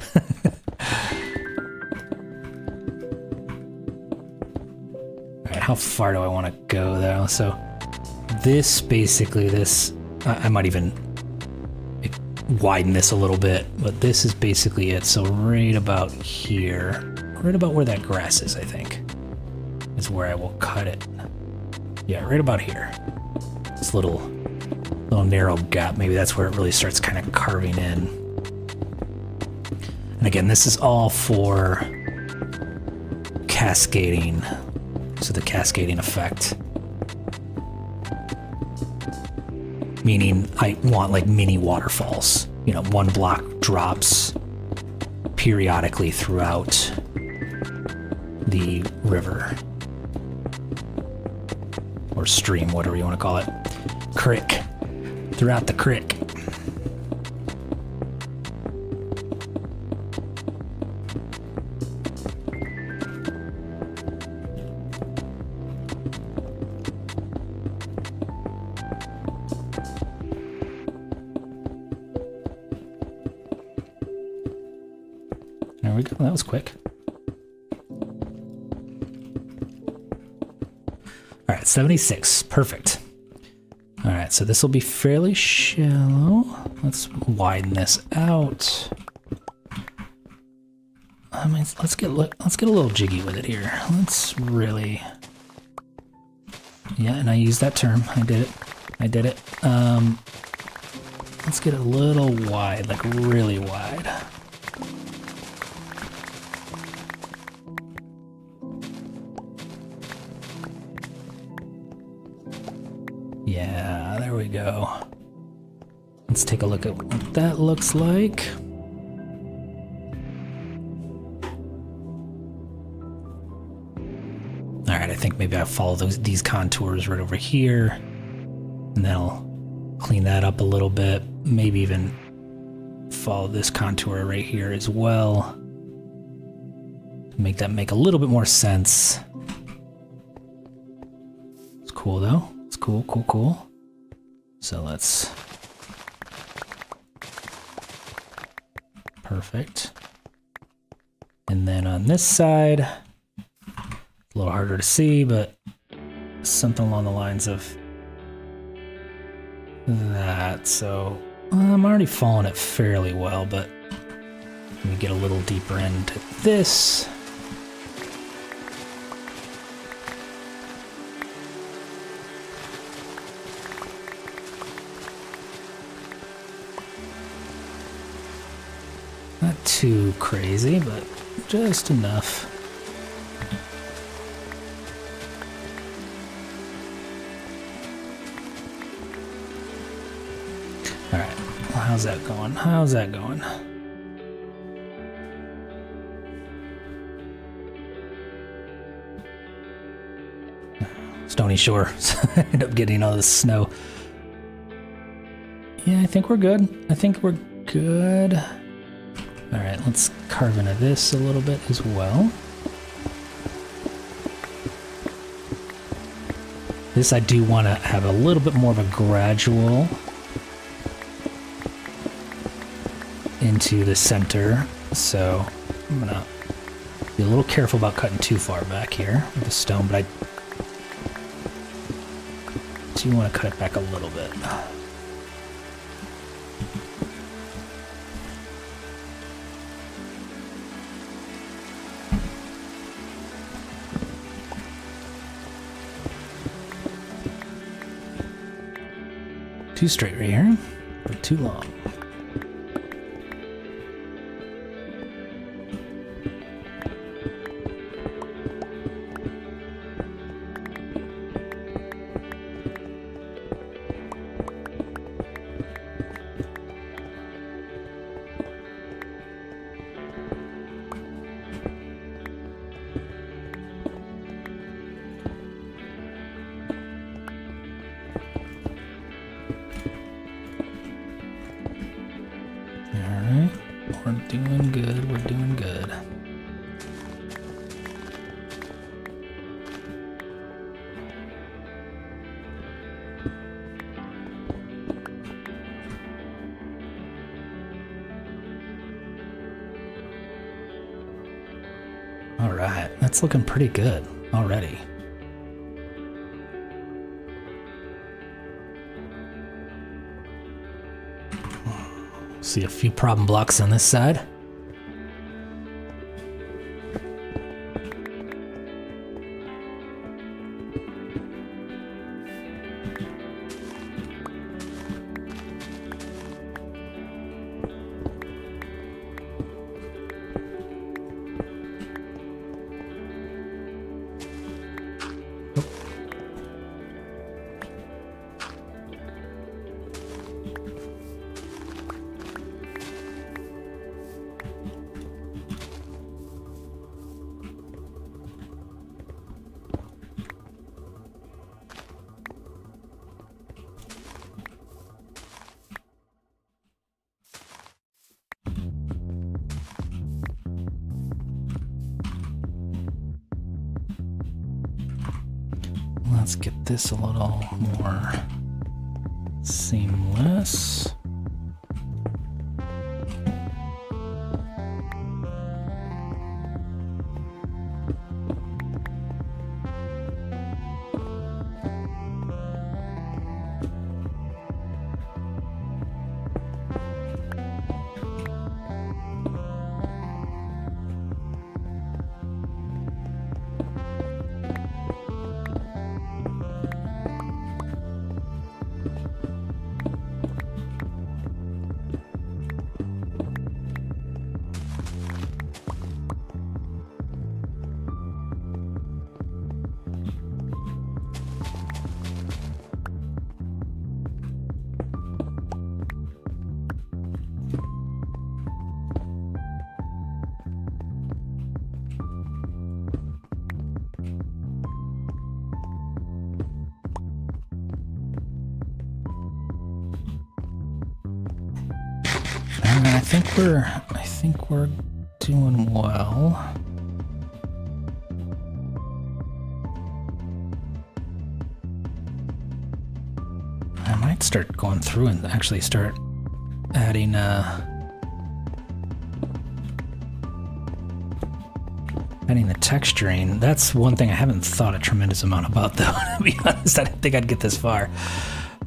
All right, how far do I want to go though? So this, basically this, I might even widen this a little bit, but this is basically it. So right about here, right about where that grass is, I think, is where I will cut it. Yeah, right about here. This little narrow gap, maybe that's where it really starts kind of carving in. And again, this is all for cascading, so the cascading effect. Meaning I want like mini waterfalls. You know, 1 block drops periodically throughout the river. Or stream, whatever you want to call it. Creek. Throughout the creek. There we go, that was quick. All right, 76, perfect. All right, so this will be fairly shallow. Let's widen this out. I mean, let's get a little jiggy with it here. Let's really, yeah, and I used that term. I did it. Let's get a little wide, like really wide. Yeah, there we go. Let's take a look at what that looks like. All right, I think maybe I'll follow these contours right over here, and then I'll clean that up a little bit. Maybe even follow this contour right here as well to make that make a little bit more sense. It's cool though. It's cool, cool, cool. So let's... Perfect. And then on this side, a little harder to see, but something along the lines of that. So I'm already following it fairly well, but let me get a little deeper into this. Not too crazy, but just enough. All right, well, how's that going? How's that going? Stony Shore. End up getting all this snow. Yeah, I think we're good. I think we're good. All right, let's carve into this a little bit as well. This I do want to have a little bit more of a gradual into the center, so I'm gonna be a little careful about cutting too far back here with the stone, but I do want to cut it back a little bit. Too straight right here, or too long. We're doing good. We're doing good. All right, that's looking pretty good already. See a few problem blocks on this side. Let's get this a little more seamless. And I think we're doing well. I might start going through and actually start adding adding the texturing. That's one thing I haven't thought a tremendous amount about, though, to be honest. I didn't think I'd get this far.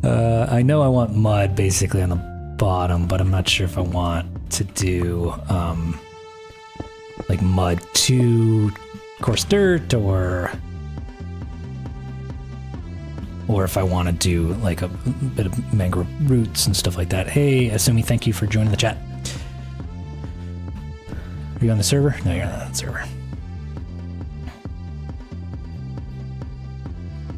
I know I want mud basically on the bottom, but I'm not sure if I want to do like mud to coarse dirt, or if I want to do like a bit of mangrove roots and stuff like that. Hey, Asumi, thank you for joining the chat. Are you on the server? No, you're not on the server.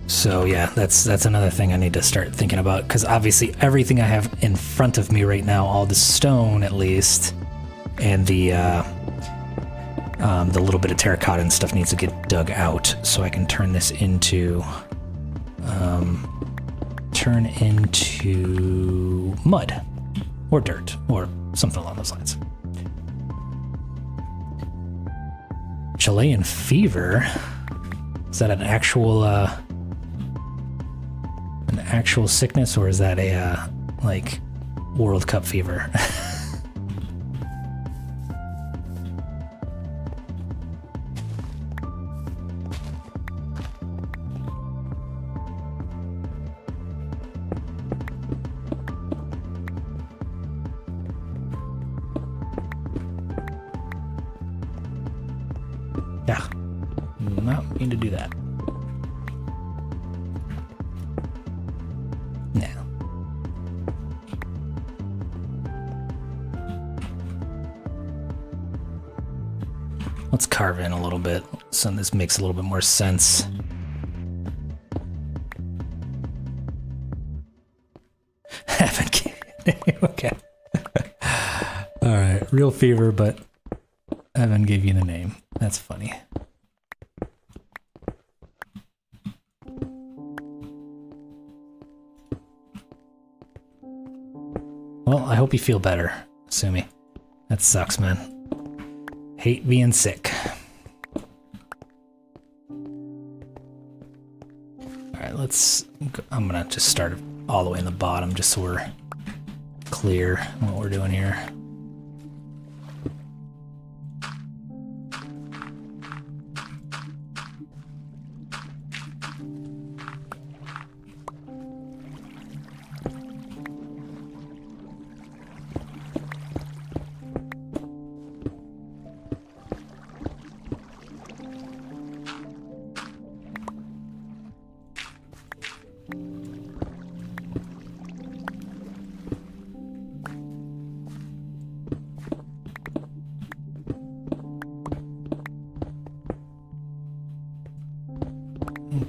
So yeah, that's another thing I need to start thinking about, because obviously everything I have in front of me right now, all the stone at least, and the little bit of terracotta and stuff needs to get dug out, so I can turn this into mud or dirt or something along those lines. Chilean fever? Is that an actual sickness, or is that a like World Cup fever? Yeah, not mean to do that. Let's carve in a little bit so this makes a little bit more sense. Okay. All right, real fever, but Evan gave you the name. That's funny. Well, I hope you feel better, Sumi. That sucks, man. Hate being sick. Alright, I'm gonna just start all the way in the bottom just so we're clear what we're doing here.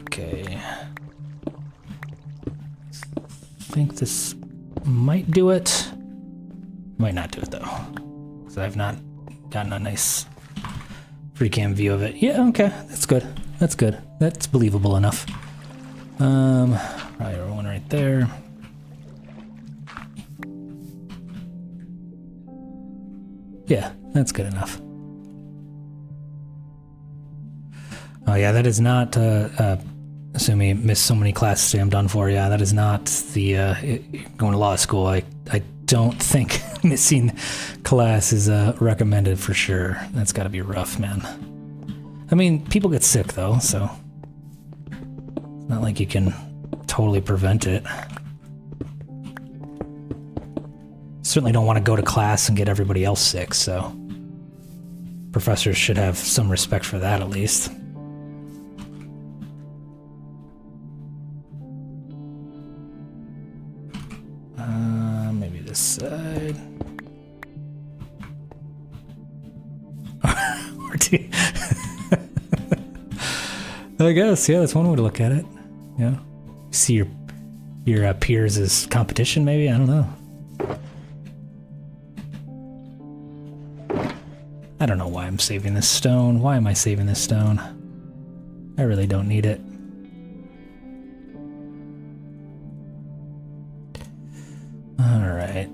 Okay. I think this might do it. Might not do it though, because I've not gotten a nice free cam view of it. Yeah, okay, that's good. That's good. That's believable enough. Probably one right there. Yeah, that's good enough. Oh yeah, that is not, assuming you missed so many classes today, I'm done for. Yeah, that is not the, going to law school. I don't think missing class is recommended for sure. That's gotta be rough, man. I mean, people get sick though, so it's not like you can totally prevent it. Certainly don't want to go to class and get everybody else sick, so professors should have some respect for that at least. Maybe this side. Or two. I guess, yeah, that's one way to look at it. Yeah. See your peers as competition, maybe? I don't know. I don't know why I'm saving this stone. Why am I saving this stone? I really don't need it. Alright.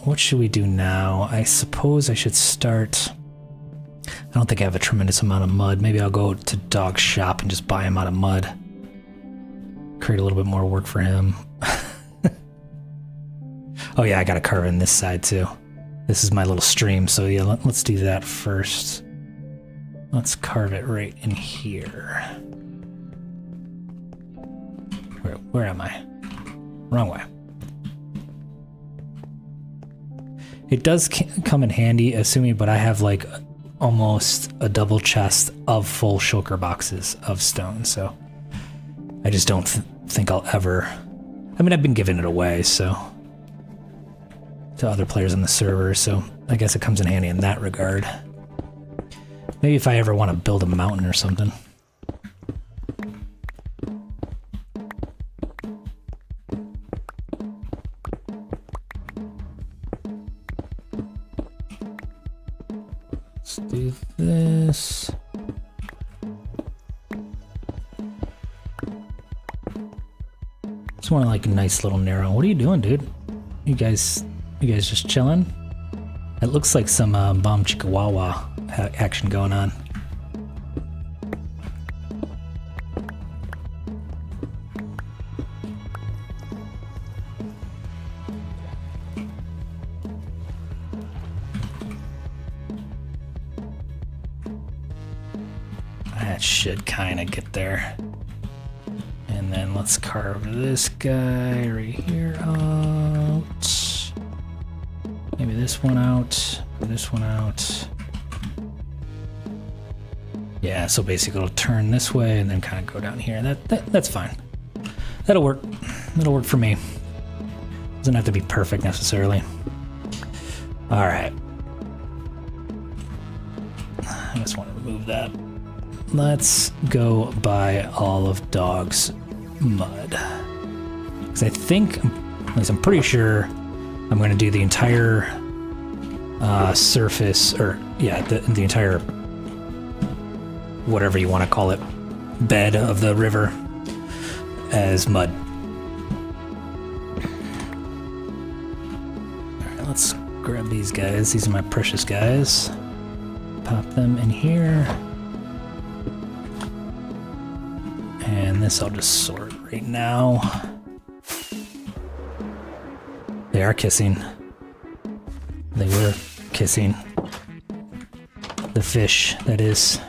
What should we do now? I suppose I should start... I don't think I have a tremendous amount of mud. Maybe I'll go to Dog's shop and just buy him out of mud. Create a little bit more work for him. Oh yeah, I gotta carve in this side too. This is my little stream, so yeah, let's do that first. Let's carve it right in here. Where am I? Wrong way. It does come in handy, assuming, but I have like almost a double chest of full shulker boxes of stone, so I just don't think I'll ever... I mean, I've been giving it away, so... to other players on the server, so I guess it comes in handy in that regard. Maybe if I ever want to build a mountain or something. Let's do this. Just want like a nice little narrow. What are you doing, dude? You guys just chilling? It looks like some bomb chicka wawa action going on. That should kind of get there. And then let's carve this guy right here out. Maybe this one out, this one out. Yeah, so basically it'll turn this way and then kind of go down here. That's fine. That'll work. That'll work for me. Doesn't have to be perfect necessarily. All right. I just want to remove that. Let's go buy all of Dog's mud. Because I think, at least I'm pretty sure, I'm going to do the entire surface, or yeah, the entire, whatever you want to call it, bed of the river as mud. All right, let's grab these guys. These are my precious guys. Pop them in here. And this I'll just sort right now. They are kissing. They were kissing. The fish, that is.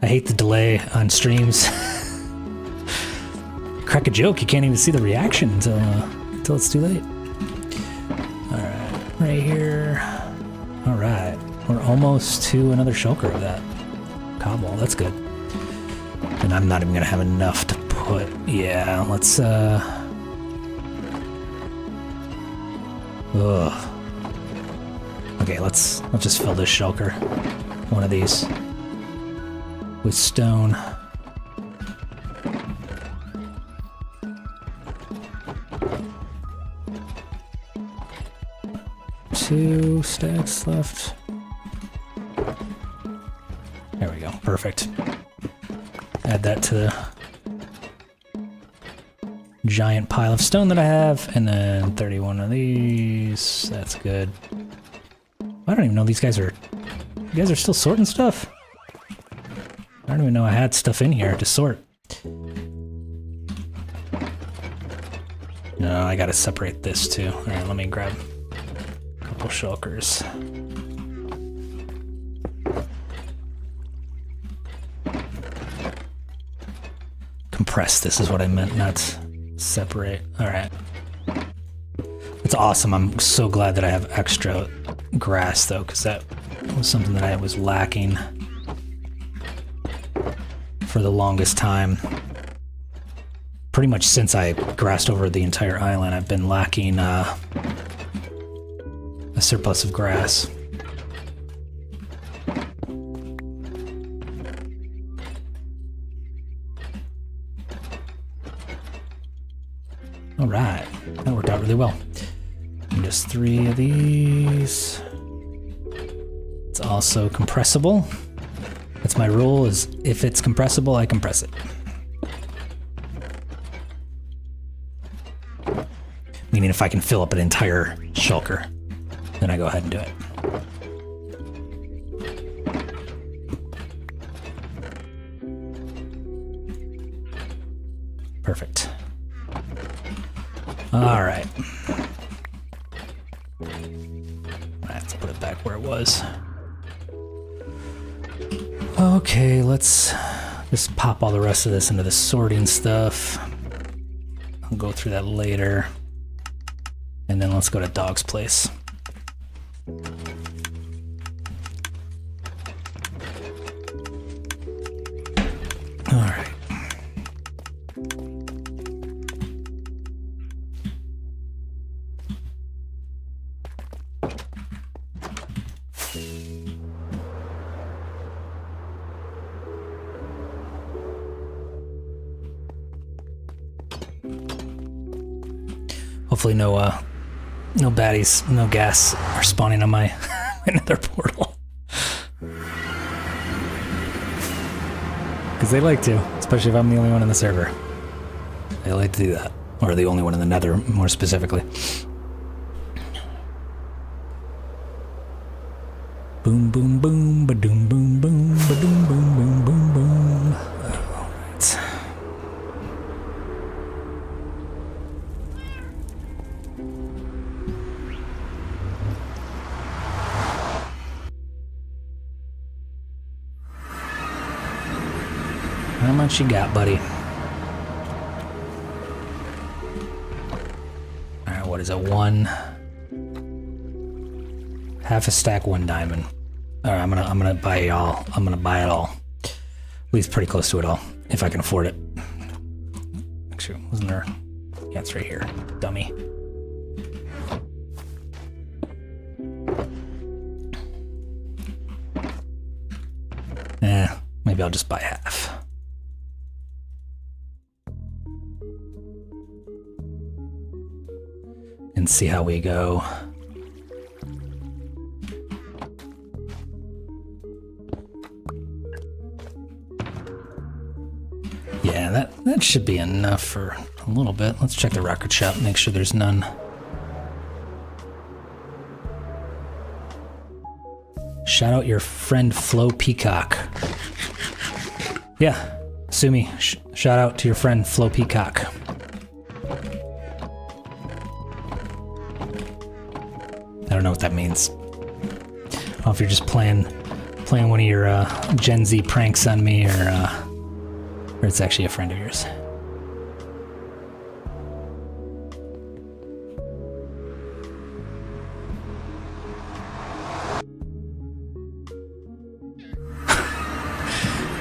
I hate the delay on streams. Crack a joke, you can't even see the reaction until it's too late. Alright, right here. Alright, we're almost to another shulker of that cobble. That's good. And I'm not even gonna have enough to put. Yeah, let's ugh. Okay, let's just fill this shulker. One of these with stone. Two stacks left. There we go. Perfect. Add that to the giant pile of stone that I have, and then 31 of these. That's good. I don't even know these guys are... You guys are still sorting stuff? I don't even know I had stuff in here to sort. No, I gotta separate this too. Alright, let me grab a couple shulkers. Compress, this is what I meant, not separate. Alright. It's awesome. I'm so glad that I have extra grass though, because that was something that I was lacking for the longest time. Pretty much since I grassed over the entire island, I've been lacking a surplus of grass. All right, that worked out really well. And just 3 of these. It's also compressible. That's my rule, is if it's compressible, I compress it. Meaning if I can fill up an entire shulker, then I go ahead and do it. Perfect. All right. I have to put it back where it was. Okay, let's just pop all the rest of this into the sorting stuff. I'll go through that later. And then let's go to Dog's place. All right. Hopefully no baddies, no gas are spawning on my nether portal. Because they like to, especially if I'm the only one in the server. They like to do that. Or the only one in the nether, more specifically. Boom, boom, boom, ba-doom, boom, boom, ba-doom, boom, boom, boom, boom. All right. How much you got, buddy? Alright, what is it? 1 half a stack, 1 diamond. Alright, I'm gonna buy it all. I'm gonna buy it all. At least pretty close to it all, if I can afford it. Actually, wasn't there? Yeah, it's right here. Dummy. Maybe I'll just buy half. And see how we go. Yeah, that should be enough for a little bit. Let's check the rocket shop, make sure there's none. Shout out your friend Flo Peacock. Yeah, Sumi, shout out to your friend Flo Peacock. I don't know what that means. I don't know if you're just playing one of your Gen Z pranks on me, or it's actually a friend of yours.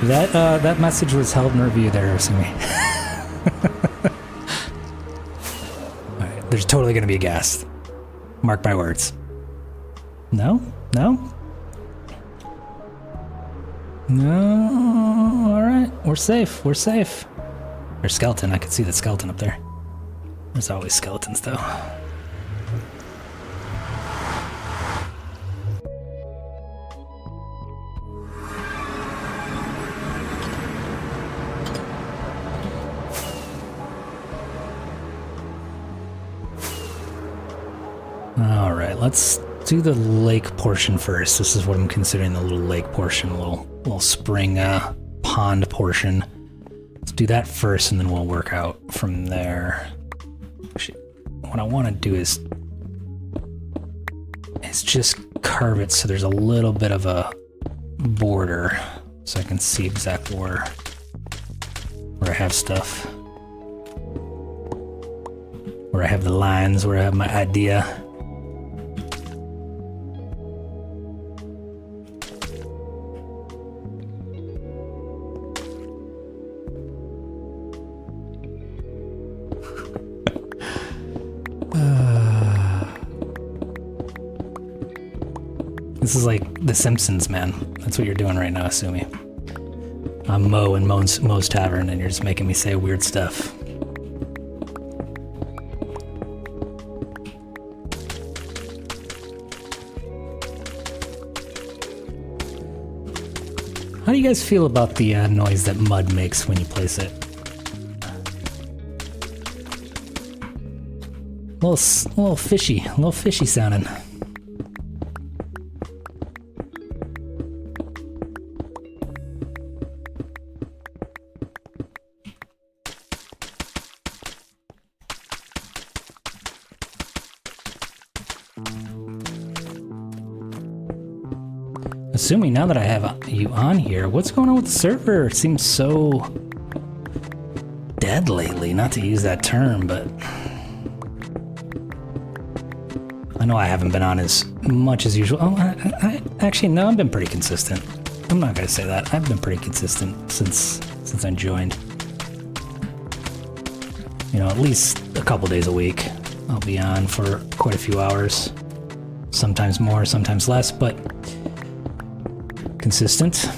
That message was held in review there, Sumi. Alright, there's totally gonna be a guest. Mark my words. No? No? No, alright. We're safe. We're safe. There's skeleton. I can see the skeleton up there. There's always skeletons, though. Alright, let's do the lake portion first. This is what I'm considering the little lake portion, little spring pond portion. Let's do that first, and then we'll work out from there. Actually, what I want to do is just carve it so there's a little bit of a border, so I can see exactly where I have stuff, where I have the lines, where I have my idea. This is like The Simpsons, man. That's what you're doing right now, Sumi. I'm Mo in Mo's Tavern, and you're just making me say weird stuff. How do you guys feel about the noise that mud makes when you place it? A little fishy sounding. Assuming now that I have you on here, what's going on with the server? It seems so dead lately, not to use that term, but I know I haven't been on as much as usual. Oh, I actually, no, I've been pretty consistent. I'm not gonna say that. I've been pretty consistent since I joined. You know, at least a couple days a week. I'll be on for quite a few hours. Sometimes more, sometimes less, but consistent.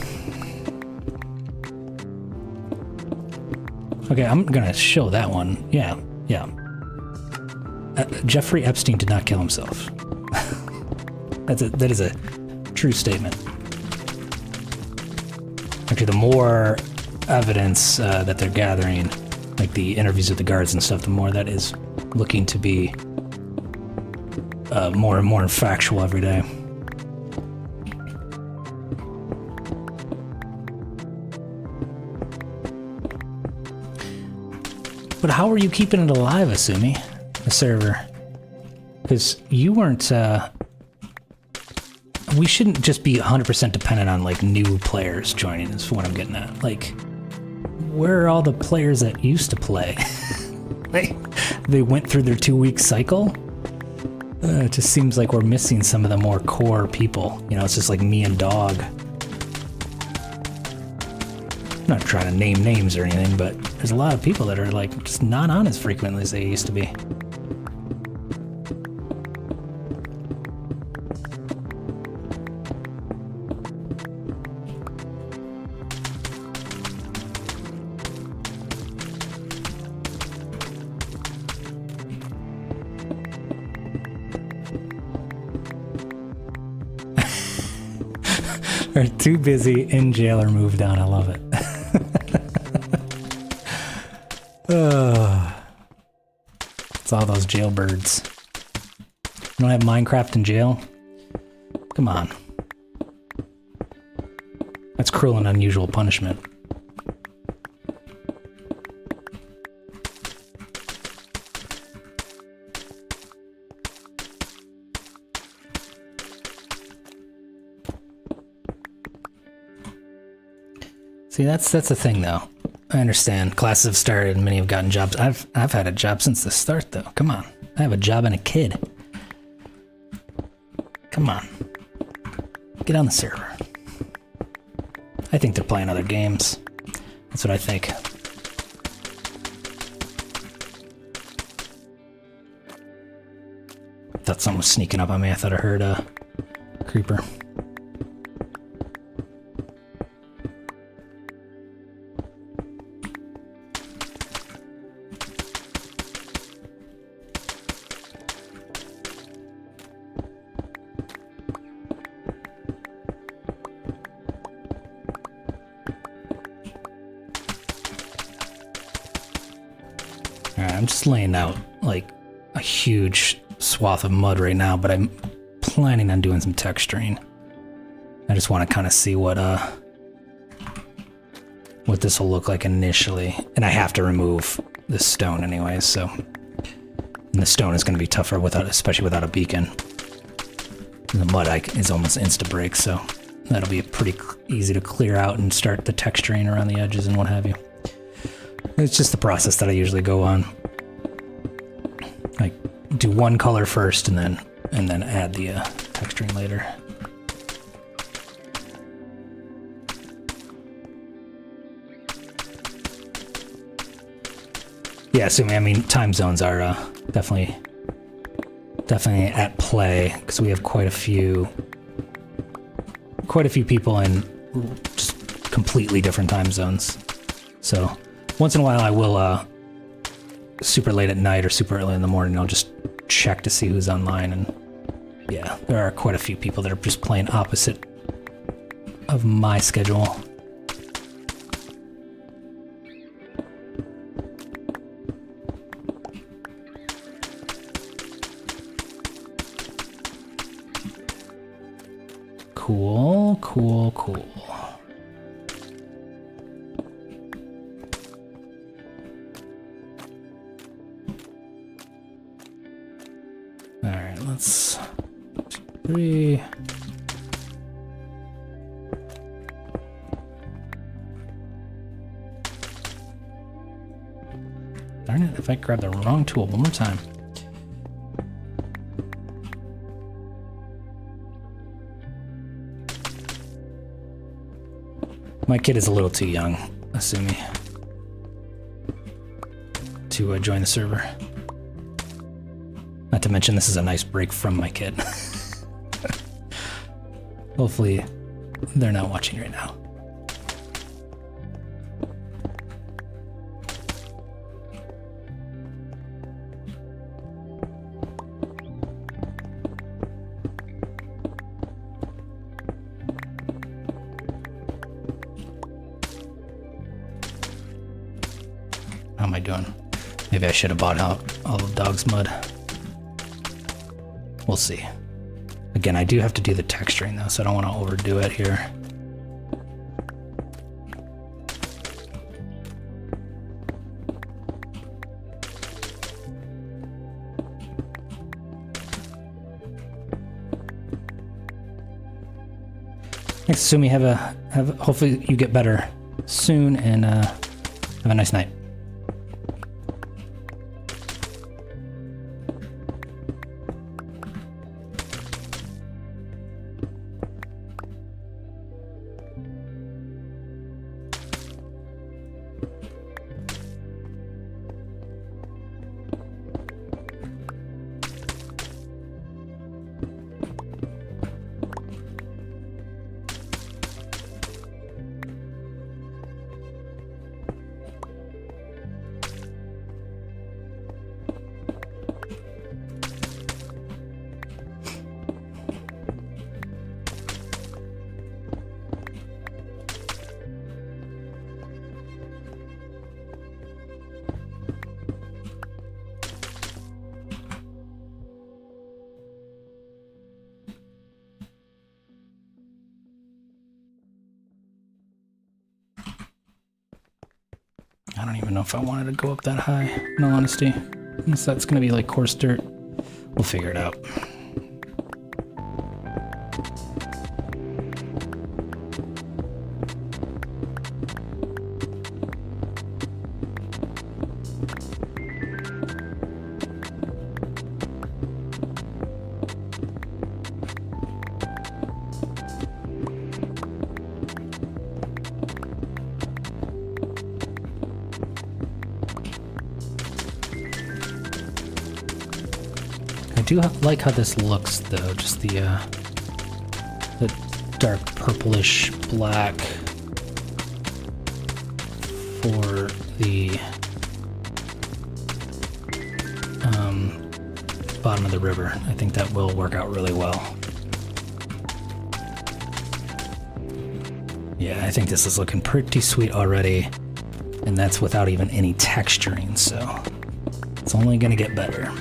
Okay, I'm gonna show that one. Yeah. Jeffrey Epstein did not kill himself. That is a true statement. Actually, the more evidence that they're gathering, like the interviews with the guards and stuff, the more that is looking to be more and more factual every day. But how are you keeping it alive, Asumi? The server? Because you weren't, we shouldn't just be 100% dependent on, like, new players joining, is what I'm getting at. Like, where are all the players that used to play? They went through their 2-week cycle? It just seems like we're missing some of the more core people. You know, it's just like me and Dog. I'm not trying to name names or anything, but there's a lot of people that are like just not on as frequently as they used to be. Are too busy, in jail, or moved on. I love it. It's all those jailbirds. You don't have Minecraft in jail? Come on. cruel and unusual punishment. See, that's the thing, though. I understand. Classes have started and many have gotten jobs. I've had a job since the start, though. Come on. I have a job and a kid. Come on. Get on the server. I think they're playing other games. That's what I think. Thought someone was sneaking up on me. I thought I heard a creeper. I'm just laying out like a huge swath of mud right now, but I'm planning on doing some texturing. I just want to kind of see what this will look like initially, and I have to remove this stone anyway. So, and the stone is going to be tougher especially without a beacon. And the mud is almost insta break, so that'll be pretty easy to clear out and start the texturing around the edges and what have you. It's just the process that I usually go on. Like, do one color first and then add the texturing later. Yeah, so I mean, time zones are definitely at play because we have quite a few people in just completely different time zones. So once in a while I will super late at night or super early in the morning, I'll just check to see who's online, and yeah, there are quite a few people that are just playing opposite of my schedule. Cool, cool, cool. All right, let's 3. Darn it, if I grab the wrong tool one more time. My kid is a little too young, assuming, to join the server. Not to mention, this is a nice break from my kid. Hopefully, they're not watching right now. How am I doing? Maybe I should have bought out all the dog's mud. We'll see. Again, I do have to do the texturing though, so I don't want to overdo it here. Thanks, Sumi. Hopefully you get better soon, and have a nice night. I don't even know if I wanted to go up that high, in all honesty. Unless that's gonna be like coarse dirt. We'll figure it out. I do like how this looks, though. Just the dark purplish black for the bottom of the river. I think that will work out really well. Yeah, I think this is looking pretty sweet already, and that's without even any texturing, so it's only gonna get better.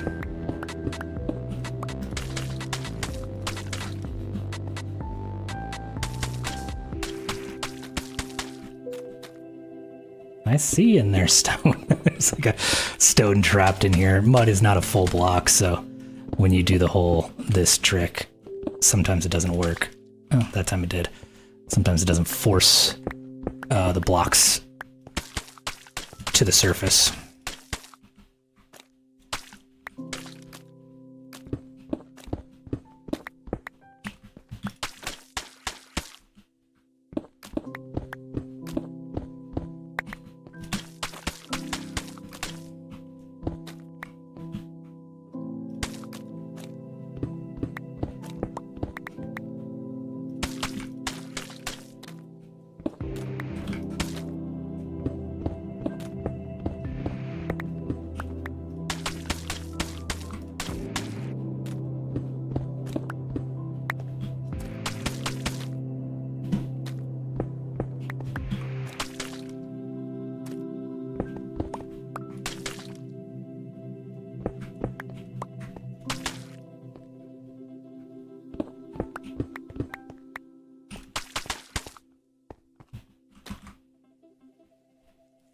I see in there stone. There's like a stone trapped in here. Mud is not a full block, so when you do this trick, sometimes it doesn't work. Oh, that time it did. Sometimes it doesn't force the blocks to the surface.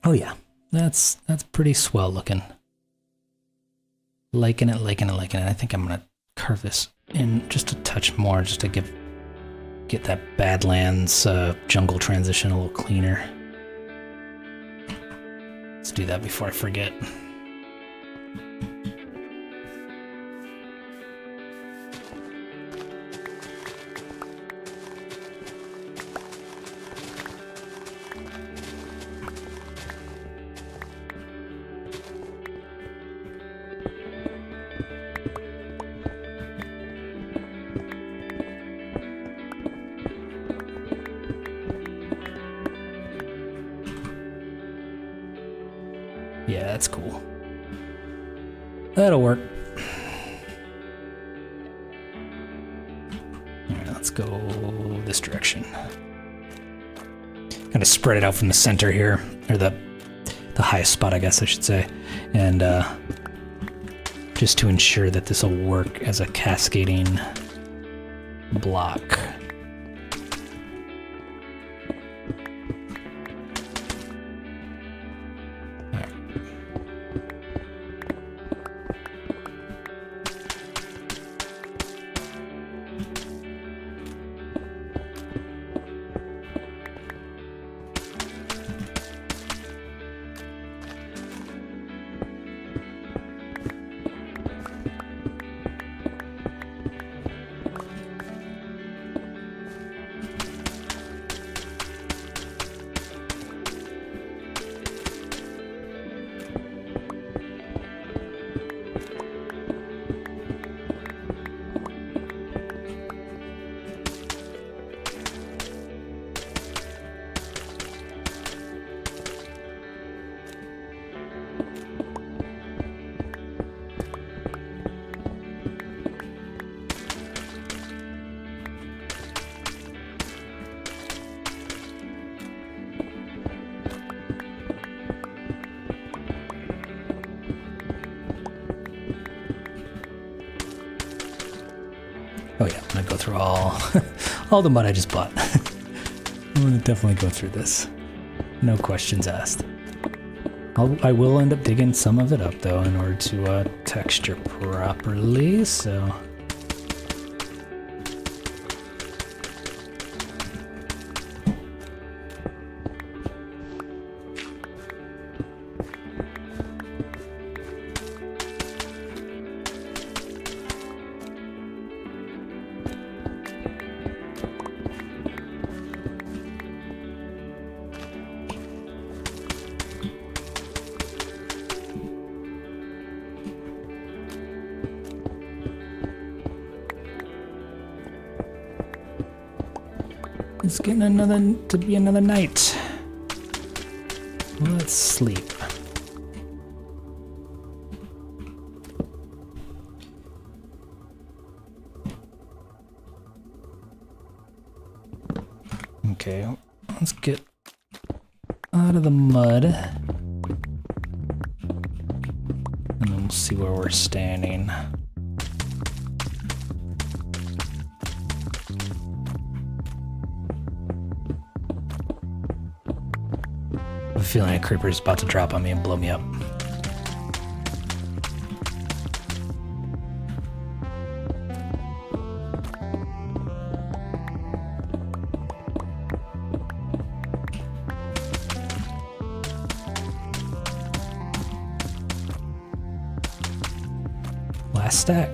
Oh yeah, that's pretty swell looking. Liking it. I think I'm gonna carve this in just a touch more, just to get that Badlands jungle transition a little cleaner. Let's do that before I forget. Yeah, that's cool. That'll work. All right, let's go this direction. Kind of spread it out from the center here, or the highest spot, I guess I should say, and just to ensure that this will work as a cascading block. Oh yeah, I'm gonna go through all the mud I just bought. I'm gonna definitely go through this. No questions asked. I will end up digging some of it up though in order to texture properly, so... It's getting to be another night. Let's sleep. Okay, let's get out of the mud. And then we'll see where we're standing. I have a feeling a creeper's about to drop on me and blow me up. Last stack.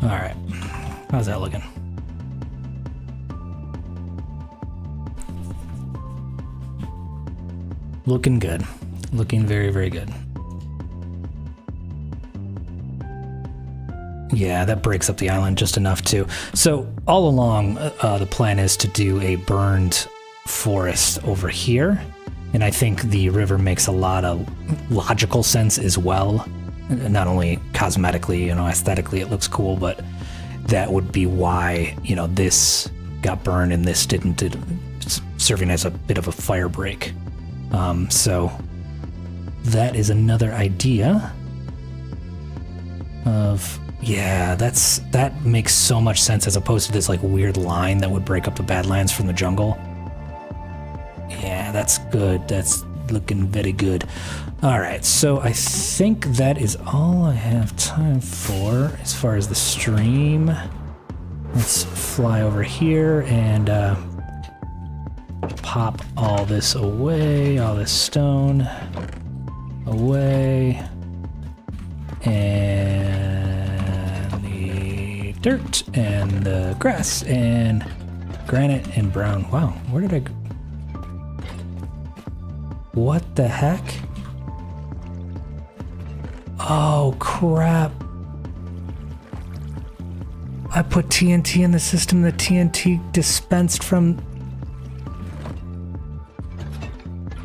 All right, how's that looking? Looking good. Looking very, very good. Yeah, that breaks up the island just enough too. So all along, the plan is to do a burned forest over here. And I think the river makes a lot of logical sense as well. Not only cosmetically, aesthetically it looks cool, but that would be why, this got burned and this didn't, serving as a bit of a fire break. So that is another idea of, yeah, that makes so much sense as opposed to this like weird line that would break up the Badlands from the jungle. Yeah, that's good. That's looking very good. All right, so I think that is all I have time for as far as the stream. Let's fly over here and pop all this away, all this stone away, and the dirt and the grass and granite and brown. Wow, where did I go? What the heck? Oh, crap. I put TNT in the system. The TNT dispensed from...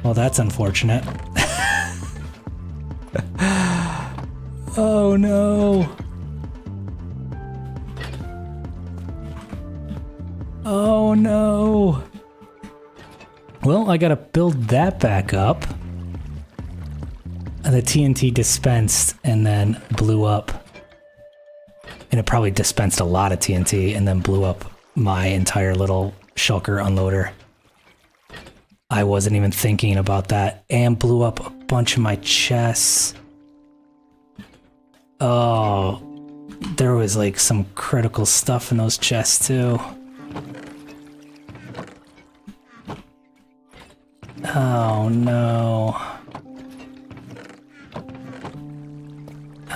Well, that's unfortunate. Oh, no. Oh, no. Well, I gotta build that back up. The TNT dispensed and then blew up. And it probably dispensed a lot of TNT and then blew up my entire little shulker unloader. I wasn't even thinking about that. And blew up a bunch of my chests. Oh, there was like some critical stuff in those chests too. Oh no.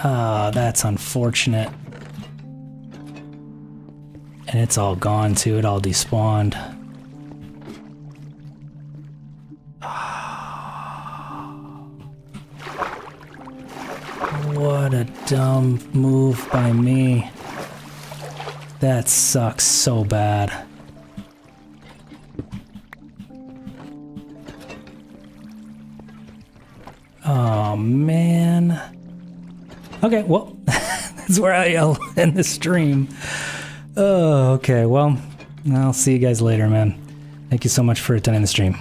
Oh, that's unfortunate. And it's all gone too, it all despawned. What a dumb move by me. That sucks so bad. Oh man. Okay, well, that's where I'll end the stream. Oh, okay, well, I'll see you guys later, man. Thank you so much for attending the stream.